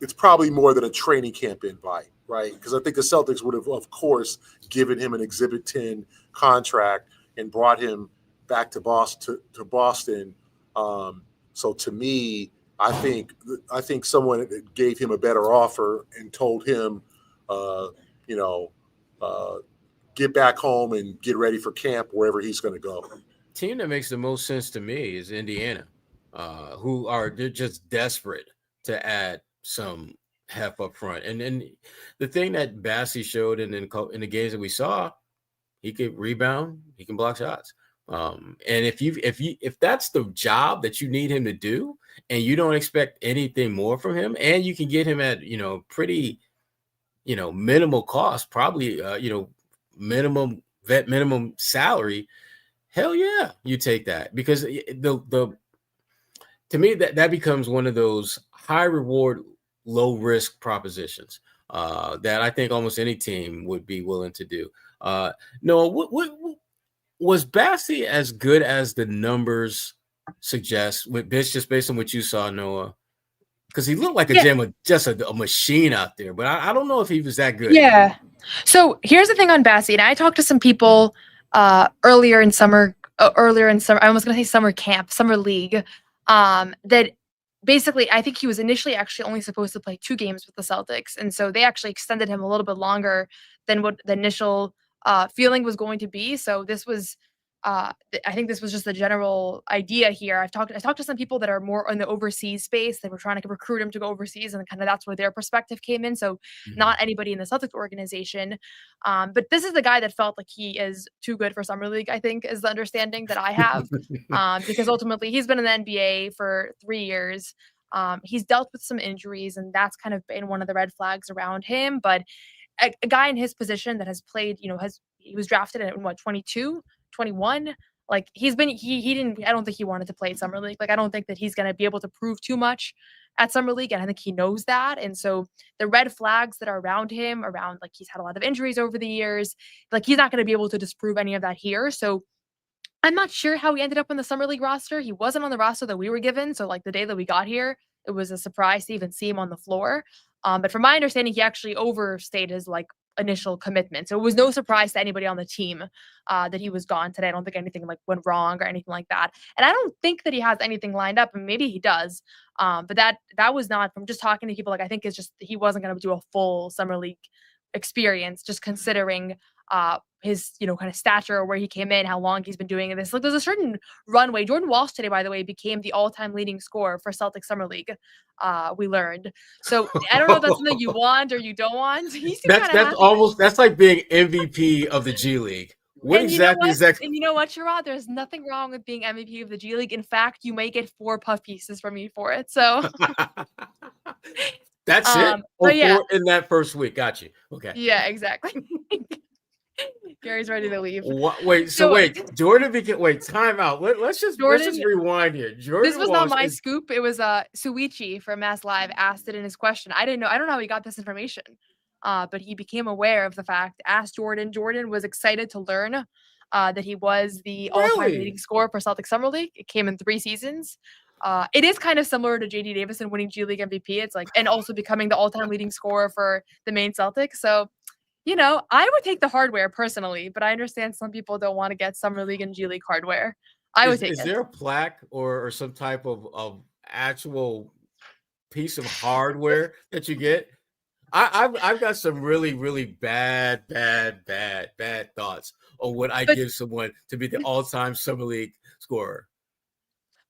Speaker 7: It's probably more than a training camp invite, right? Because I think the Celtics would have, of course, given him an Exhibit 10 contract and brought him back to Boston. So to me, I think someone gave him a better offer and told him, get back home and get ready for camp wherever he's going to go.
Speaker 6: Team that makes the most sense to me is Indiana, they're just desperate to add some heft up front. And the thing that Bassey showed in the games that we saw, he could rebound, he can block shots. And if that's the job that you need him to do, and you don't expect anything more from him, and you can get him at pretty minimal cost, probably minimum salary, hell yeah, you take that, because to me that becomes one of those high reward, low risk propositions that I think almost any team would be willing to do. No, what was Bassey as good as the numbers suggest? Just based on what you saw, Noah, because he looked like a machine out there, but I don't know if he was that good.
Speaker 5: Yeah. So here's the thing on Bassey, and I talked to some people earlier in summer. I was going to say summer camp, summer league, that basically, I think he was initially actually only supposed to play 2 games with the Celtics, and so they actually extended him a little bit longer than what the initial feeling was going to be. So this was, I think this was just the general idea here. I talked to some people that are more in the overseas space. They were trying to recruit him to go overseas, and kind of that's where their perspective came in. So not anybody in the Celtics organization, but this is the guy that felt like he is too good for Summer League. I think is the understanding that I have, because ultimately he's been in the NBA for 3 years. He's dealt with some injuries, and that's kind of been one of the red flags around him. But a guy in his position that has played, he was drafted in what, 22, 21. Like he didn't, I don't think he wanted to play Summer League. Like, I don't think that he's going to be able to prove too much at Summer League. And I think he knows that. And so the red flags that are around him, around like he's had a lot of injuries over the years, like he's not going to be able to disprove any of that here. So I'm not sure how he ended up on the Summer League roster. He wasn't on the roster that we were given. So like the day that we got here, it was a surprise to even see him on the floor. But from my understanding, he actually overstayed his like initial commitment. So it was no surprise to anybody on the team that he was gone today. I don't think anything like went wrong or anything like that. And I don't think that he has anything lined up, and maybe he does. But that was not, from just talking to people, like I think it's just he wasn't going to do a full Summer League experience, just considering his kind of stature, where he came in, how long he's been doing this. Like there's a certain runway. Jordan Walsh today, by the way, became the all-time leading scorer for Celtics Summer League. We learned. So I don't know if that's something you want or you don't want.
Speaker 6: That's like being MVP of the G League. What exactly is that?
Speaker 5: And you know what, Sherrod? There's nothing wrong with being MVP of the G League. In fact, you may get 4 puff pieces from me for it. So
Speaker 6: that's it.
Speaker 5: But yeah,
Speaker 6: 4 in that first week. Got you. Okay.
Speaker 5: Yeah, exactly. Gary's ready to leave.
Speaker 6: Wait, Jordan became. Wait, time out. Let's just rewind here. Jordan,
Speaker 5: this was not my scoop. It was Suichi from Mass Live asked it in his question. I don't know how he got this information, but he became aware of the fact. Asked Jordan. Jordan was excited to learn that he was the all-time leading scorer for Celtics Summer League. It came in 3 seasons. It is kind of similar to JD Davison winning G League MVP. It's like, and also becoming the all-time leading scorer for the Maine Celtics. So, I would take the hardware personally, but I understand some people don't want to get Summer League and G League hardware. I would take it.
Speaker 6: Is there a plaque or some type of actual piece of hardware that you get? I've got some really, really bad thoughts on what I give someone to be the all-time Summer League scorer.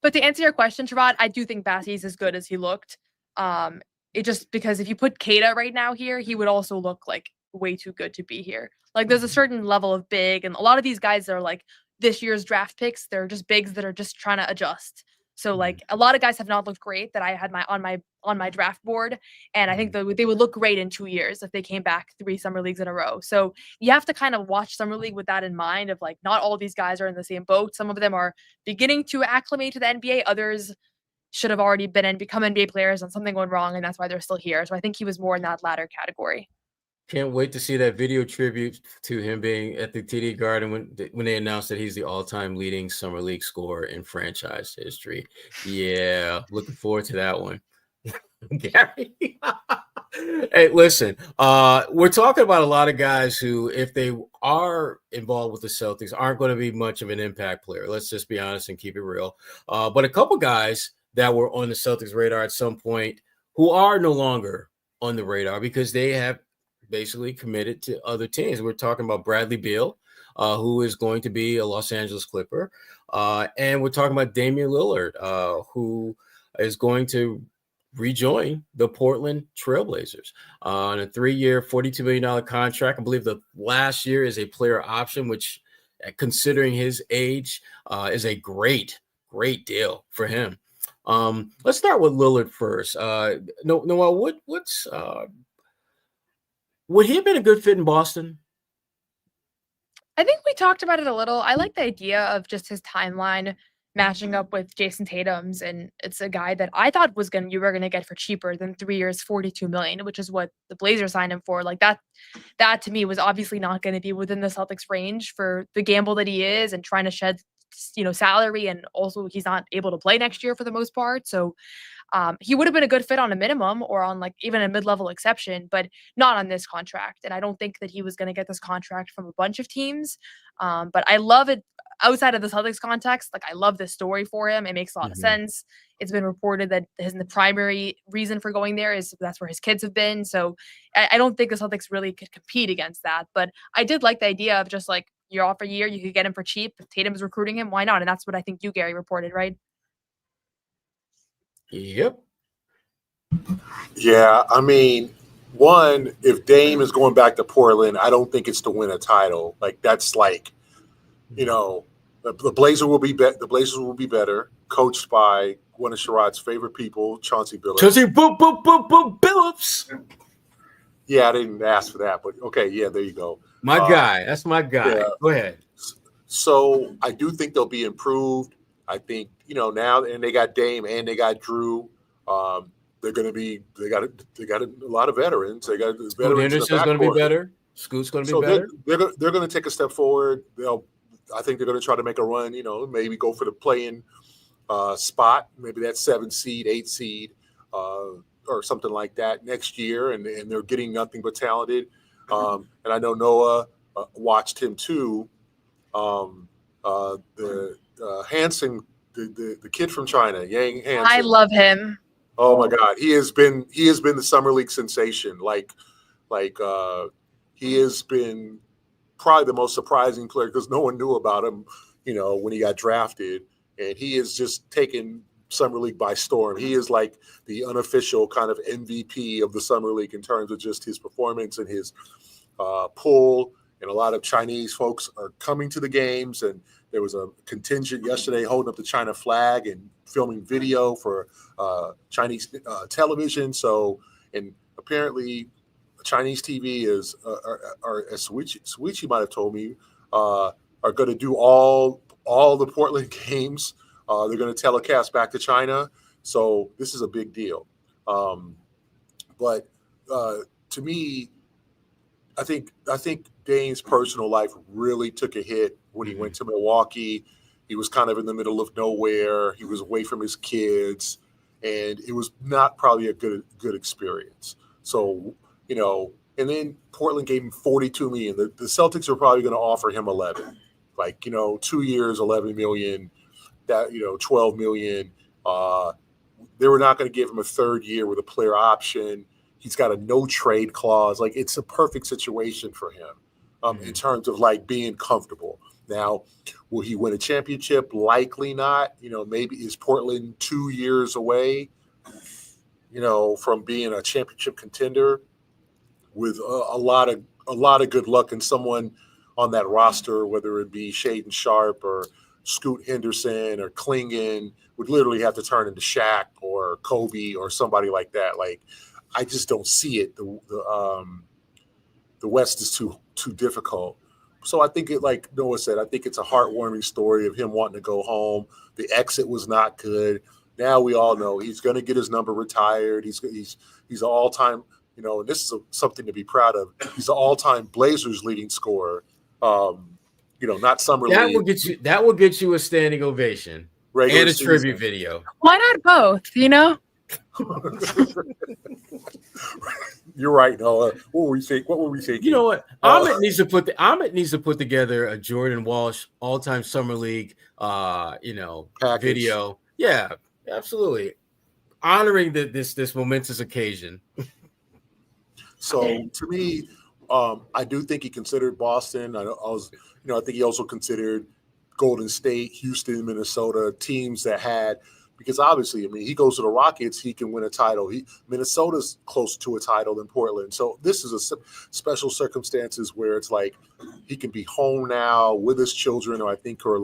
Speaker 5: But to answer your question, Sherrod, I do think Bassey's as good as he looked. It just because if you put Keita right now here, he would also look like way too good to be here. Like there's a certain level of big, and a lot of these guys are like this year's draft picks. They're just bigs that are just trying to adjust. So like a lot of guys have not looked great that I had on my draft board, and I think they would look great in 2 years if they came back 3 Summer Leagues in a row. So you have to kind of watch Summer League with that in mind, of like not all these guys are in the same boat. Some of them are beginning to acclimate to the NBA. Others should have already been and become NBA players, and something went wrong, and that's why they're still here. So I think he was more in that latter category.
Speaker 6: Can't wait to see that video tribute to him being at the TD Garden when they announced that he's the all-time leading Summer League scorer in franchise history. Yeah, looking forward to that one. Gary. Hey, listen, we're talking about a lot of guys who, if they are involved with the Celtics, aren't going to be much of an impact player. Let's just be honest and keep it real. But a couple guys that were on the Celtics radar at some point who are no longer on the radar because they have basically committed to other teams. We're talking about Bradley Beal, who is going to be a Los Angeles Clipper. And we're talking about Damian Lillard, who is going to rejoin the Portland Trailblazers on a 3-year, $42 million contract. I believe the last year is a player option, which, considering his age, is a great deal for him. Let's start with Lillard first. Noah, what's would he have been a good fit in Boston?
Speaker 5: I think we talked about it a little. I like the idea of just his timeline matching up with Jason Tatum's, and it's a guy that I thought you were gonna get for cheaper than 3 years, $42 million, which is what the Blazers signed him for. Like that to me was obviously not going to be within the Celtics range for the gamble that he is and trying to shed salary, and also he's not able to play next year for the most part. So he would have been a good fit on a minimum or on like even a mid-level exception, but not on this contract. And I don't think that he was going to get this contract from a bunch of teams. But I love it. outside of the Celtics context, like I love this story for him. It makes a lot of sense. It's been reported that the primary reason for going there is that's where his kids have been. So I don't think the Celtics really could compete against that. But I did like the idea of just like year off a year, you could get him for cheap. If Tatum's recruiting him, why not? And that's what I think you, Gary, reported, right?
Speaker 6: Yep.
Speaker 7: Yeah, I mean, one, if Dame is going back to Portland, I don't think it's to win a title. Like that's like, you know, the Blazers will be better, coached by one of Sherrod's favorite people, Chauncey Billups.
Speaker 6: Billups.
Speaker 7: Yeah, I didn't ask for that, but okay, yeah, there you go.
Speaker 6: My guy, that's my guy. Yeah. Go ahead.
Speaker 7: So I do think they'll be improved. I think now, and they got Dame and they got Drew. They're going to be. They got a lot of veterans. They got
Speaker 6: Scoot Henderson's going to be better. Scoot's going to be better.
Speaker 7: They're going to take a step forward. I think they're going to try to make a run. Maybe go for the play-in spot. Maybe that 7 seed, 8 seed, or something like that next year. And they're getting nothing but talented. And I know Noah watched him too. The Hansen, the kid from China, Yang Hansen.
Speaker 5: I love him.
Speaker 7: Oh my God, he has been the summer league sensation. He has been probably the most surprising player because no one knew about him, when he got drafted, and he has just taken summer league by storm. He is like the unofficial kind of MVP of the summer league in terms of just his performance and his pull. And a lot of Chinese folks are coming to the games, and there was a contingent yesterday holding up the China flag and filming video for Chinese television. So, and apparently Chinese TV is, as Suichi might have told me, are going to do all the Portland games. They're going to telecast back to China. So this is a big deal. But to me, I think Dame's personal life really took a hit when he went to Milwaukee. He was kind of in the middle of nowhere. He was away from his kids, and it was not probably a good experience. So, and then Portland gave him $42 million. The Celtics are probably going to offer him 11, 2 years, $11 million, that, $12 million. They were not going to give him a third year with a player option. He's got a no trade clause. Like, it's a perfect situation for him in terms of being comfortable. Now, will he win a championship? Likely not. Maybe is Portland 2 years away, from being a championship contender with a lot of good luck and someone on that roster, whether it be Shaedon Sharpe or Scoot Henderson or Klingon, would literally have to turn into Shaq or Kobe or somebody like that. I just don't see it. The West is too difficult. So I think it, like Noah said, I think it's a heartwarming story of him wanting to go home. The exit was not good. Now we all know he's going to get his number retired. He's an all-time, and this is something to be proud of. He's an all-time Blazers leading scorer. Not summer league.
Speaker 6: That will get you a standing ovation and a tribute video.
Speaker 5: Why not both?
Speaker 7: You're right, Noah. What were we thinking?
Speaker 6: You know what? Ahmed needs to put together a Jordan Walsh all-time summer league video. Yeah, absolutely. Honoring this momentous occasion.
Speaker 7: So to me, I do think he considered Boston. I think he also considered Golden State, Houston, Minnesota, teams that had. Because obviously, he goes to the Rockets, he can win a title. Minnesota's closer to a title than Portland. So this is a special circumstances where it's like he can be home now with his children, or I think are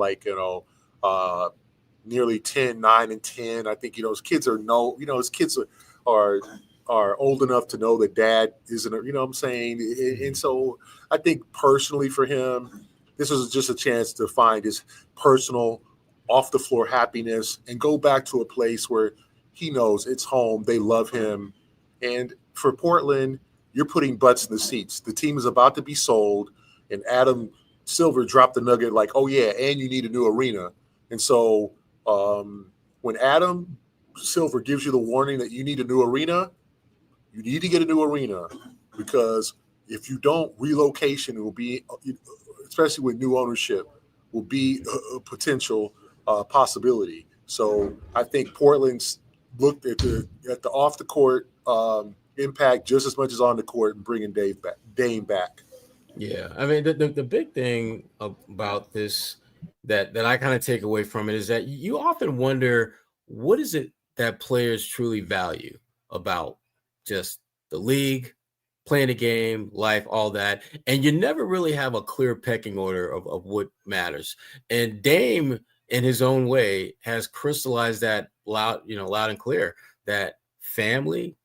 Speaker 7: nearly 10, 9 and 10. I think, his kids are old enough to know that dad isn't, what I'm saying? And so I think personally for him, this was just a chance to find his personal off the floor happiness and go back to a place where he knows it's home. They love him. And for Portland, you're putting butts in the seats. The team is about to be sold, and Adam Silver dropped the nugget like, oh yeah, and you need a new arena. And so when Adam Silver gives you the warning that you need a new arena, you need to get a new arena, because if you don't, relocation will be, especially with new ownership, will be a potential possibility. So I think Portland's looked at the off the court impact just as much as on the court and bringing Dame back.
Speaker 6: Yeah, I mean the big thing about this that I kind of take away from it is that you often wonder what is it that players truly value about just the league, playing the game, life, all that, and you never really have a clear pecking order of what matters. And Dame, in his own way, has crystallized that loud and clear that family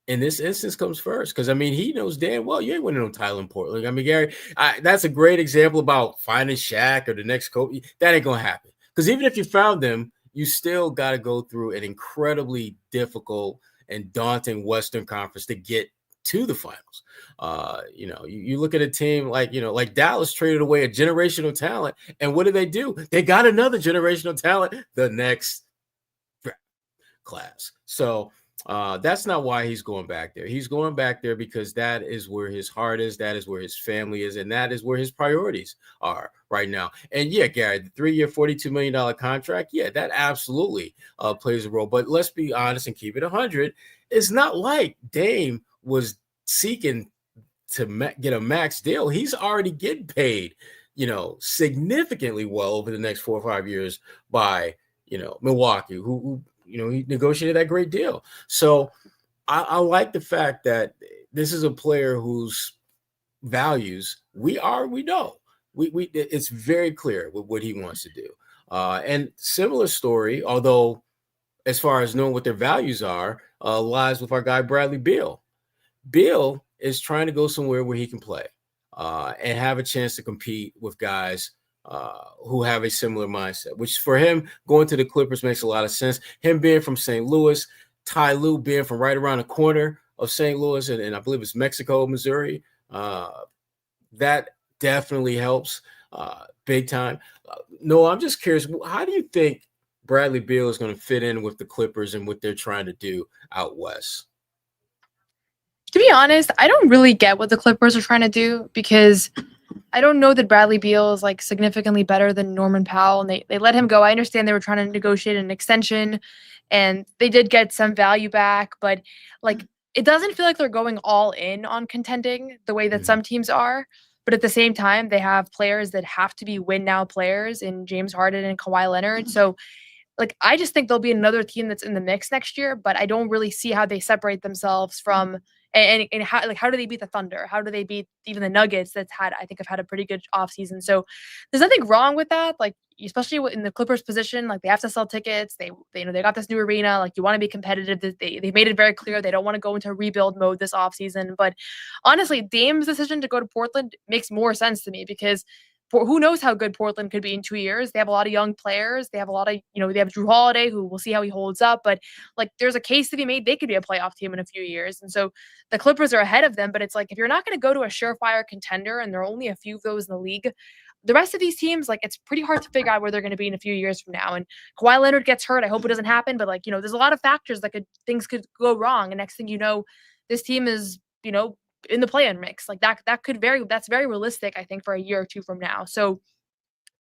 Speaker 6: in this instance comes first. Because I mean, he knows damn well you ain't winning no title in Portland. I mean, Gary, that's a great example about finding Shaq or the next Kobe. That ain't gonna happen. Because even if you found them, you still got to go through an incredibly difficult and daunting Western Conference to get to the finals. You look at a team like Dallas traded away a generational talent, and what do? They got another generational talent the next class. So that's not why he's going back there. He's going back there because that is where his heart is, that is where his family is, and that is where his priorities are right now. And yeah, Gary, the 3-year, $42 million contract, yeah, that absolutely plays a role. But let's be honest and keep it 100. It's not like Dame was seeking to get a max deal. He's already getting paid, significantly well over the next 4 or 5 years by, Milwaukee, who he negotiated that great deal. So I like the fact that this is a player whose values we know. It's very clear with what he wants to do. And similar story, although as far as knowing what their values are, lies with our guy Bradley Beal. Beal is trying to go somewhere where he can play and have a chance to compete with guys who have a similar mindset, which for him, going to the Clippers makes a lot of sense. Him being from St. Louis, Ty Lue being from right around the corner of St. Louis, and I believe it's Mexico, Missouri, that definitely helps big time. Noah, I'm just curious, how do you think Bradley Beal is going to fit in with the Clippers and what they're trying to do out west?
Speaker 5: To be honest, I don't really get what the Clippers are trying to do because I don't know that Bradley Beal is like significantly better than Norman Powell, and they let him go. I understand they were trying to negotiate an extension and they did get some value back, but like it doesn't feel like they're going all in on contending the way that some teams are. But at the same time, they have players that have to be win now players in James Harden and Kawhi Leonard. So like I just think there'll be another team that's in the mix next year, but I don't really see how they separate themselves from and how do they beat the Thunder? How do they beat even the Nuggets have had a pretty good offseason. So there's nothing wrong with that. Like especially in the Clippers position, like they have to sell tickets. They got this new arena. Like you want to be competitive. They made it very clear they don't want to go into rebuild mode this offseason. But honestly, Dame's decision to go to Portland makes more sense to me because who knows how good Portland could be in 2 years. They have a lot of young players. They have a lot of, they have Drew Holiday, who we'll see how he holds up. But like, there's a case to be made. They could be a playoff team in a few years. And so the Clippers are ahead of them. But it's like, if you're not going to go to a surefire contender, and there are only a few of those in the league, the rest of these teams, like, it's pretty hard to figure out where they're going to be in a few years from now. And Kawhi Leonard gets hurt. I hope it doesn't happen. But like, there's a lot of factors that things could go wrong. And next thing you know, this team is, in the play-in mix. Like that's very realistic, I think, for a year or two from now. So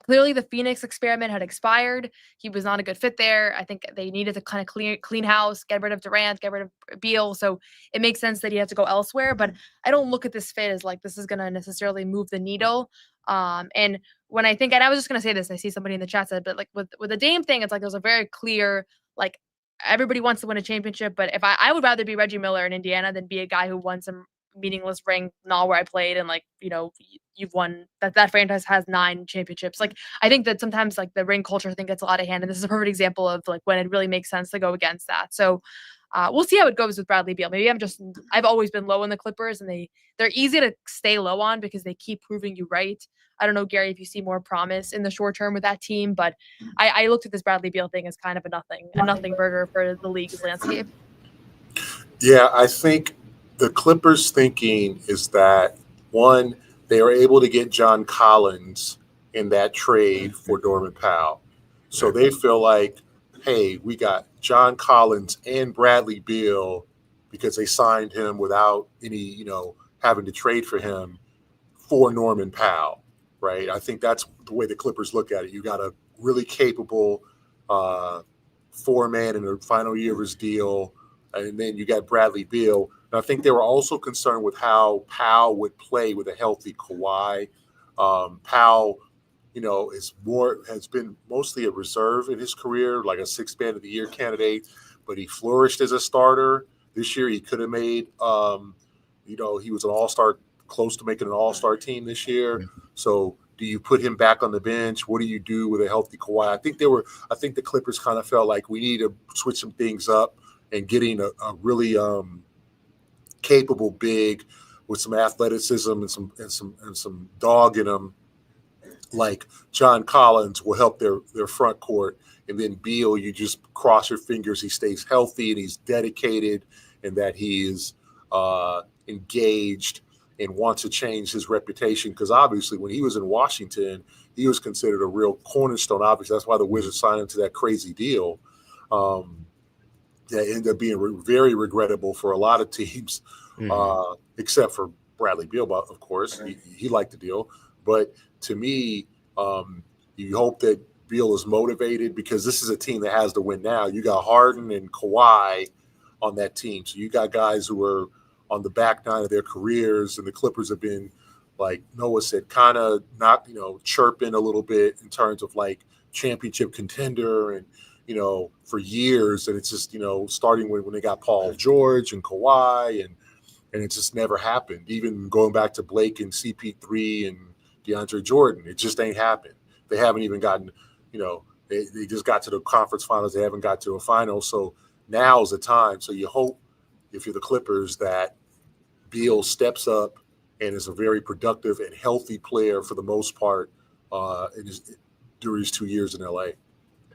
Speaker 5: clearly the Phoenix experiment had expired. He was not a good fit there. I think they needed to kind of clean house, get rid of Durant, get rid of Beal. So it makes sense that he had to go elsewhere. But I don't look at this fit as like this is going to necessarily move the needle. And when I was just going to say this, I see somebody in the chat said, but like with the Dame thing, it's like there's a very clear, like everybody wants to win a championship. But if I would rather be Reggie Miller in Indiana than be a guy who won some meaningless ring, not where I played, and like you've won that franchise has 9 championships. Like I think that sometimes like the ring culture thing gets a lot of hand, and this is a perfect example of like when it really makes sense to go against that. So we'll see how it goes with Bradley Beal. Maybe I've always been low on the Clippers, and they're easy to stay low on because they keep proving you right. I don't know, Gary, if you see more promise in the short term with that team, but I looked at this Bradley Beal thing as kind of a nothing burger for the league's landscape.
Speaker 7: Yeah, I think the Clippers' thinking is that, one, they were able to get John Collins in that trade for Norman Powell. So they feel like, hey, we got John Collins and Bradley Beal because they signed him without any, having to trade for him for Norman Powell. right? I think that's the way the Clippers look at it. You got a really capable four-man in the final year of his deal, and then you got Bradley Beal. And I think they were also concerned with how Powell would play with a healthy Kawhi. Powell, has been mostly a reserve in his career, like a sixth man of the year candidate, but he flourished as a starter. This year he could have made, he was an all-star, close to making an all-star team this year. So do you put him back on the bench? What do you do with a healthy Kawhi? I think the Clippers kind of felt like we need to switch some things up, and getting a really capable big with some athleticism and some dog in him, like John Collins, will help their front court. And then Beal, you just cross your fingers he stays healthy and he's dedicated, and that he is engaged and wants to change his reputation. Because obviously when he was in Washington, he was considered a real cornerstone. Obviously, that's why the Wizards signed him to that crazy deal. That ended up being very regrettable for a lot of teams, except for Bradley Beal, of course. He liked the deal. But to me, you hope that Beal is motivated, because this is a team that has to win now. You got Harden and Kawhi on that team. So you got guys who are on the back nine of their careers, and the Clippers have been, like Noah said, kind of not, chirping a little bit in terms of like championship contender and, for years. And it's just, starting when they got Paul George and Kawhi, and it just never happened. Even going back to Blake and CP3 and DeAndre Jordan, it just ain't happened. They haven't even gotten, they just got to the conference finals. They haven't got to a final. So now's the time. So you hope, if you're the Clippers, that Beal steps up and is a very productive and healthy player for the most part during his 2 years in LA.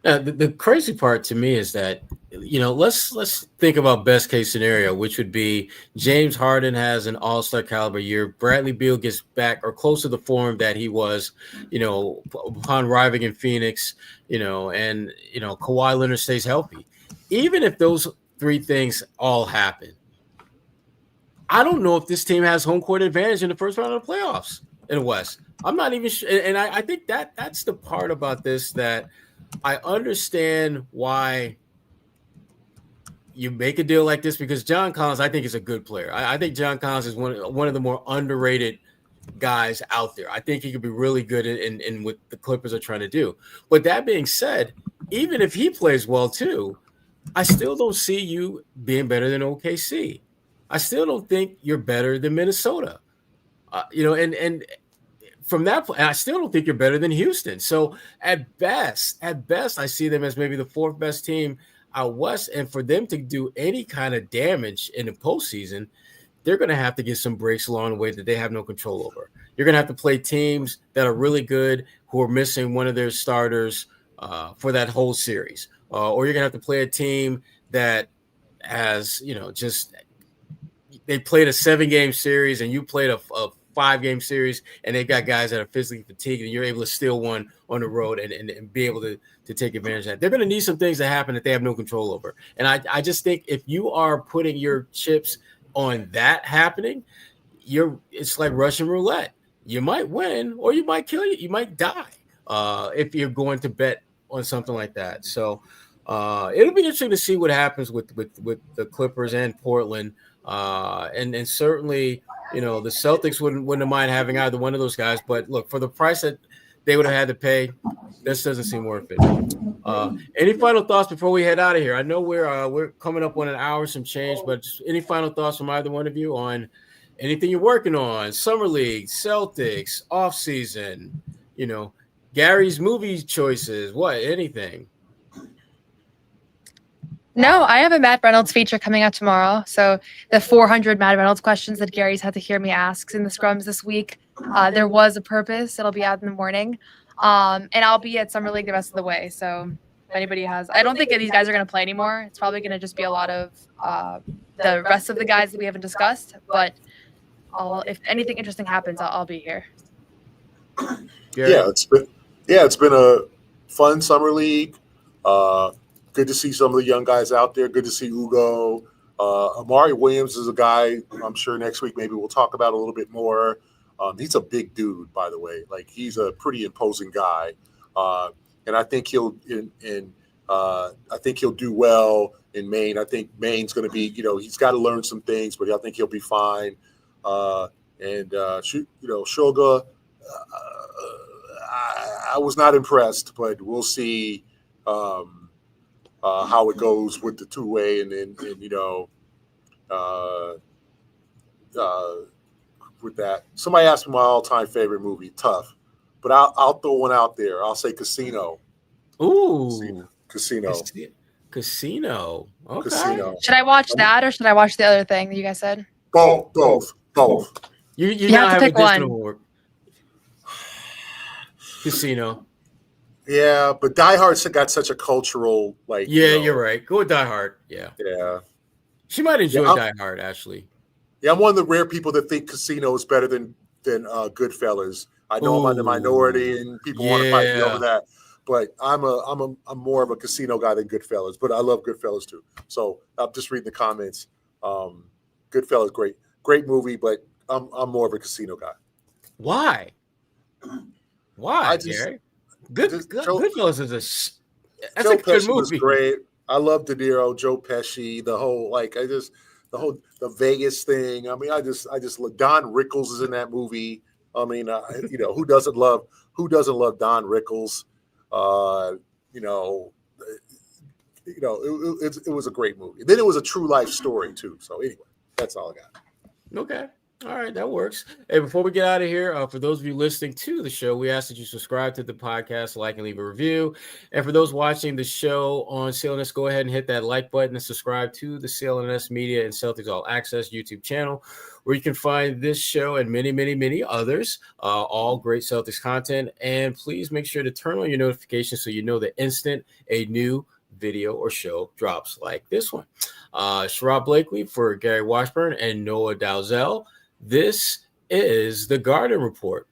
Speaker 6: The crazy part to me is that, let's think about best case scenario, which would be James Harden has an all-star caliber year. Bradley Beal gets back or close to the form that he was, upon arriving in Phoenix, and Kawhi Leonard stays healthy. Even if those three things all happen, I don't know if this team has home court advantage in the first round of the playoffs in the West. I'm not even sure. And I think that's the part about this that I understand why you make a deal like this, because John Collins, I think, is a good player. I think John Collins is one of the more underrated guys out there. I think he could be really good in what the Clippers are trying to do. But that being said, even if he plays well too, I still don't see you being better than OKC. I still don't think you're better than Minnesota. And from that point, I still don't think you're better than Houston. So at best, I see them as maybe the fourth best team out west. And for them to do any kind of damage in the postseason, they're going to have to get some breaks along the way that they have no control over. You're going to have to play teams that are really good who are missing one of their starters for that whole series. Or you're going to have to play a team that has, just they played a 7-game series and you played a 5-game series, and they've got guys that are physically fatigued, and you're able to steal one on the road and be able to take advantage of that. They're going to need some things to happen that they have no control over. And I just think if you are putting your chips on that happening, it's like Russian roulette. You might win or you might kill you. You might die if you're going to bet on something like that. So it'll be interesting to see what happens with the Clippers and Portland. And certainly, the Celtics wouldn't have mind having either one of those guys. But look, for the price that they would have had to pay, this doesn't seem worth it. Any final thoughts before we head out of here? I know we're coming up on an hour, some change, but just any final thoughts from either one of you on anything you're working on? Summer League, Celtics, offseason, Gary's movie choices, anything?
Speaker 5: No, I have a Matt Reynolds feature coming out tomorrow. So the 400 Matt Reynolds questions that Gary's had to hear me ask in the scrums this week, there was a purpose. It'll be out in the morning. And I'll be at Summer League the rest of the way. So if anybody I don't think these guys are going to play anymore. It's probably going to just be a lot of the rest of the guys that we haven't discussed. But if anything interesting happens, I'll be here.
Speaker 6: Gary?
Speaker 7: It's been a fun Summer League. Good to see some of the young guys out there. Good to see Ugo. Amari Williams is a guy I'm sure next week maybe we'll talk about a little bit more. He's a big dude, by the way. Like, he's a pretty imposing guy, and I think he'll do well in Maine. I think Maine's going to be, he's got to learn some things, but I think he'll be fine. Shoga, I was not impressed, but we'll see how it goes with the two-way, and with that. Somebody asked me my all-time favorite movie. Tough, but I'll throw one out there. I'll say Casino.
Speaker 6: Ooh,
Speaker 7: Casino.
Speaker 6: Okay.
Speaker 7: Casino.
Speaker 5: Should I watch that or should I watch the other thing that you guys said?
Speaker 7: Both.
Speaker 6: You
Speaker 5: have to pick one.
Speaker 6: Homework. Casino.
Speaker 7: Yeah, but Die Hard's got such a cultural
Speaker 6: you're right. Go with Die Hard. Yeah. She might enjoy Die Hard, actually.
Speaker 7: Yeah, I'm one of the rare people that think Casino is better than Goodfellas. I know I'm in the minority, and people want to fight me over that. But I'm more of a Casino guy than Goodfellas. But I love Goodfellas too. So I'm just reading the comments. Goodfellas, great movie, but I'm more of a Casino guy.
Speaker 6: Why, Gary? Goodfellas is that's
Speaker 7: Joe
Speaker 6: a good
Speaker 7: Pesci
Speaker 6: movie.
Speaker 7: was great. I love De Niro, Joe Pesci, the whole the Vegas thing. I mean, I just Don Rickles is in that movie. I mean, who doesn't love Don Rickles? It was a great movie. Then it was a true life story too. So anyway, that's all I got.
Speaker 6: Okay. All right, that works. Hey, before we get out of here, for those of you listening to the show, we ask that you subscribe to the podcast, like, and leave a review. And for those watching the show on CLNS, go ahead and hit that like button and subscribe to the CLNS Media and Celtics All Access YouTube channel, where you can find this show and many, many, many others, all great Celtics content. And please make sure to turn on your notifications so you know the instant a new video or show drops like this one. Sherrod Blakely for Gary Washburn and Noa Dalzell. This is the Garden Report.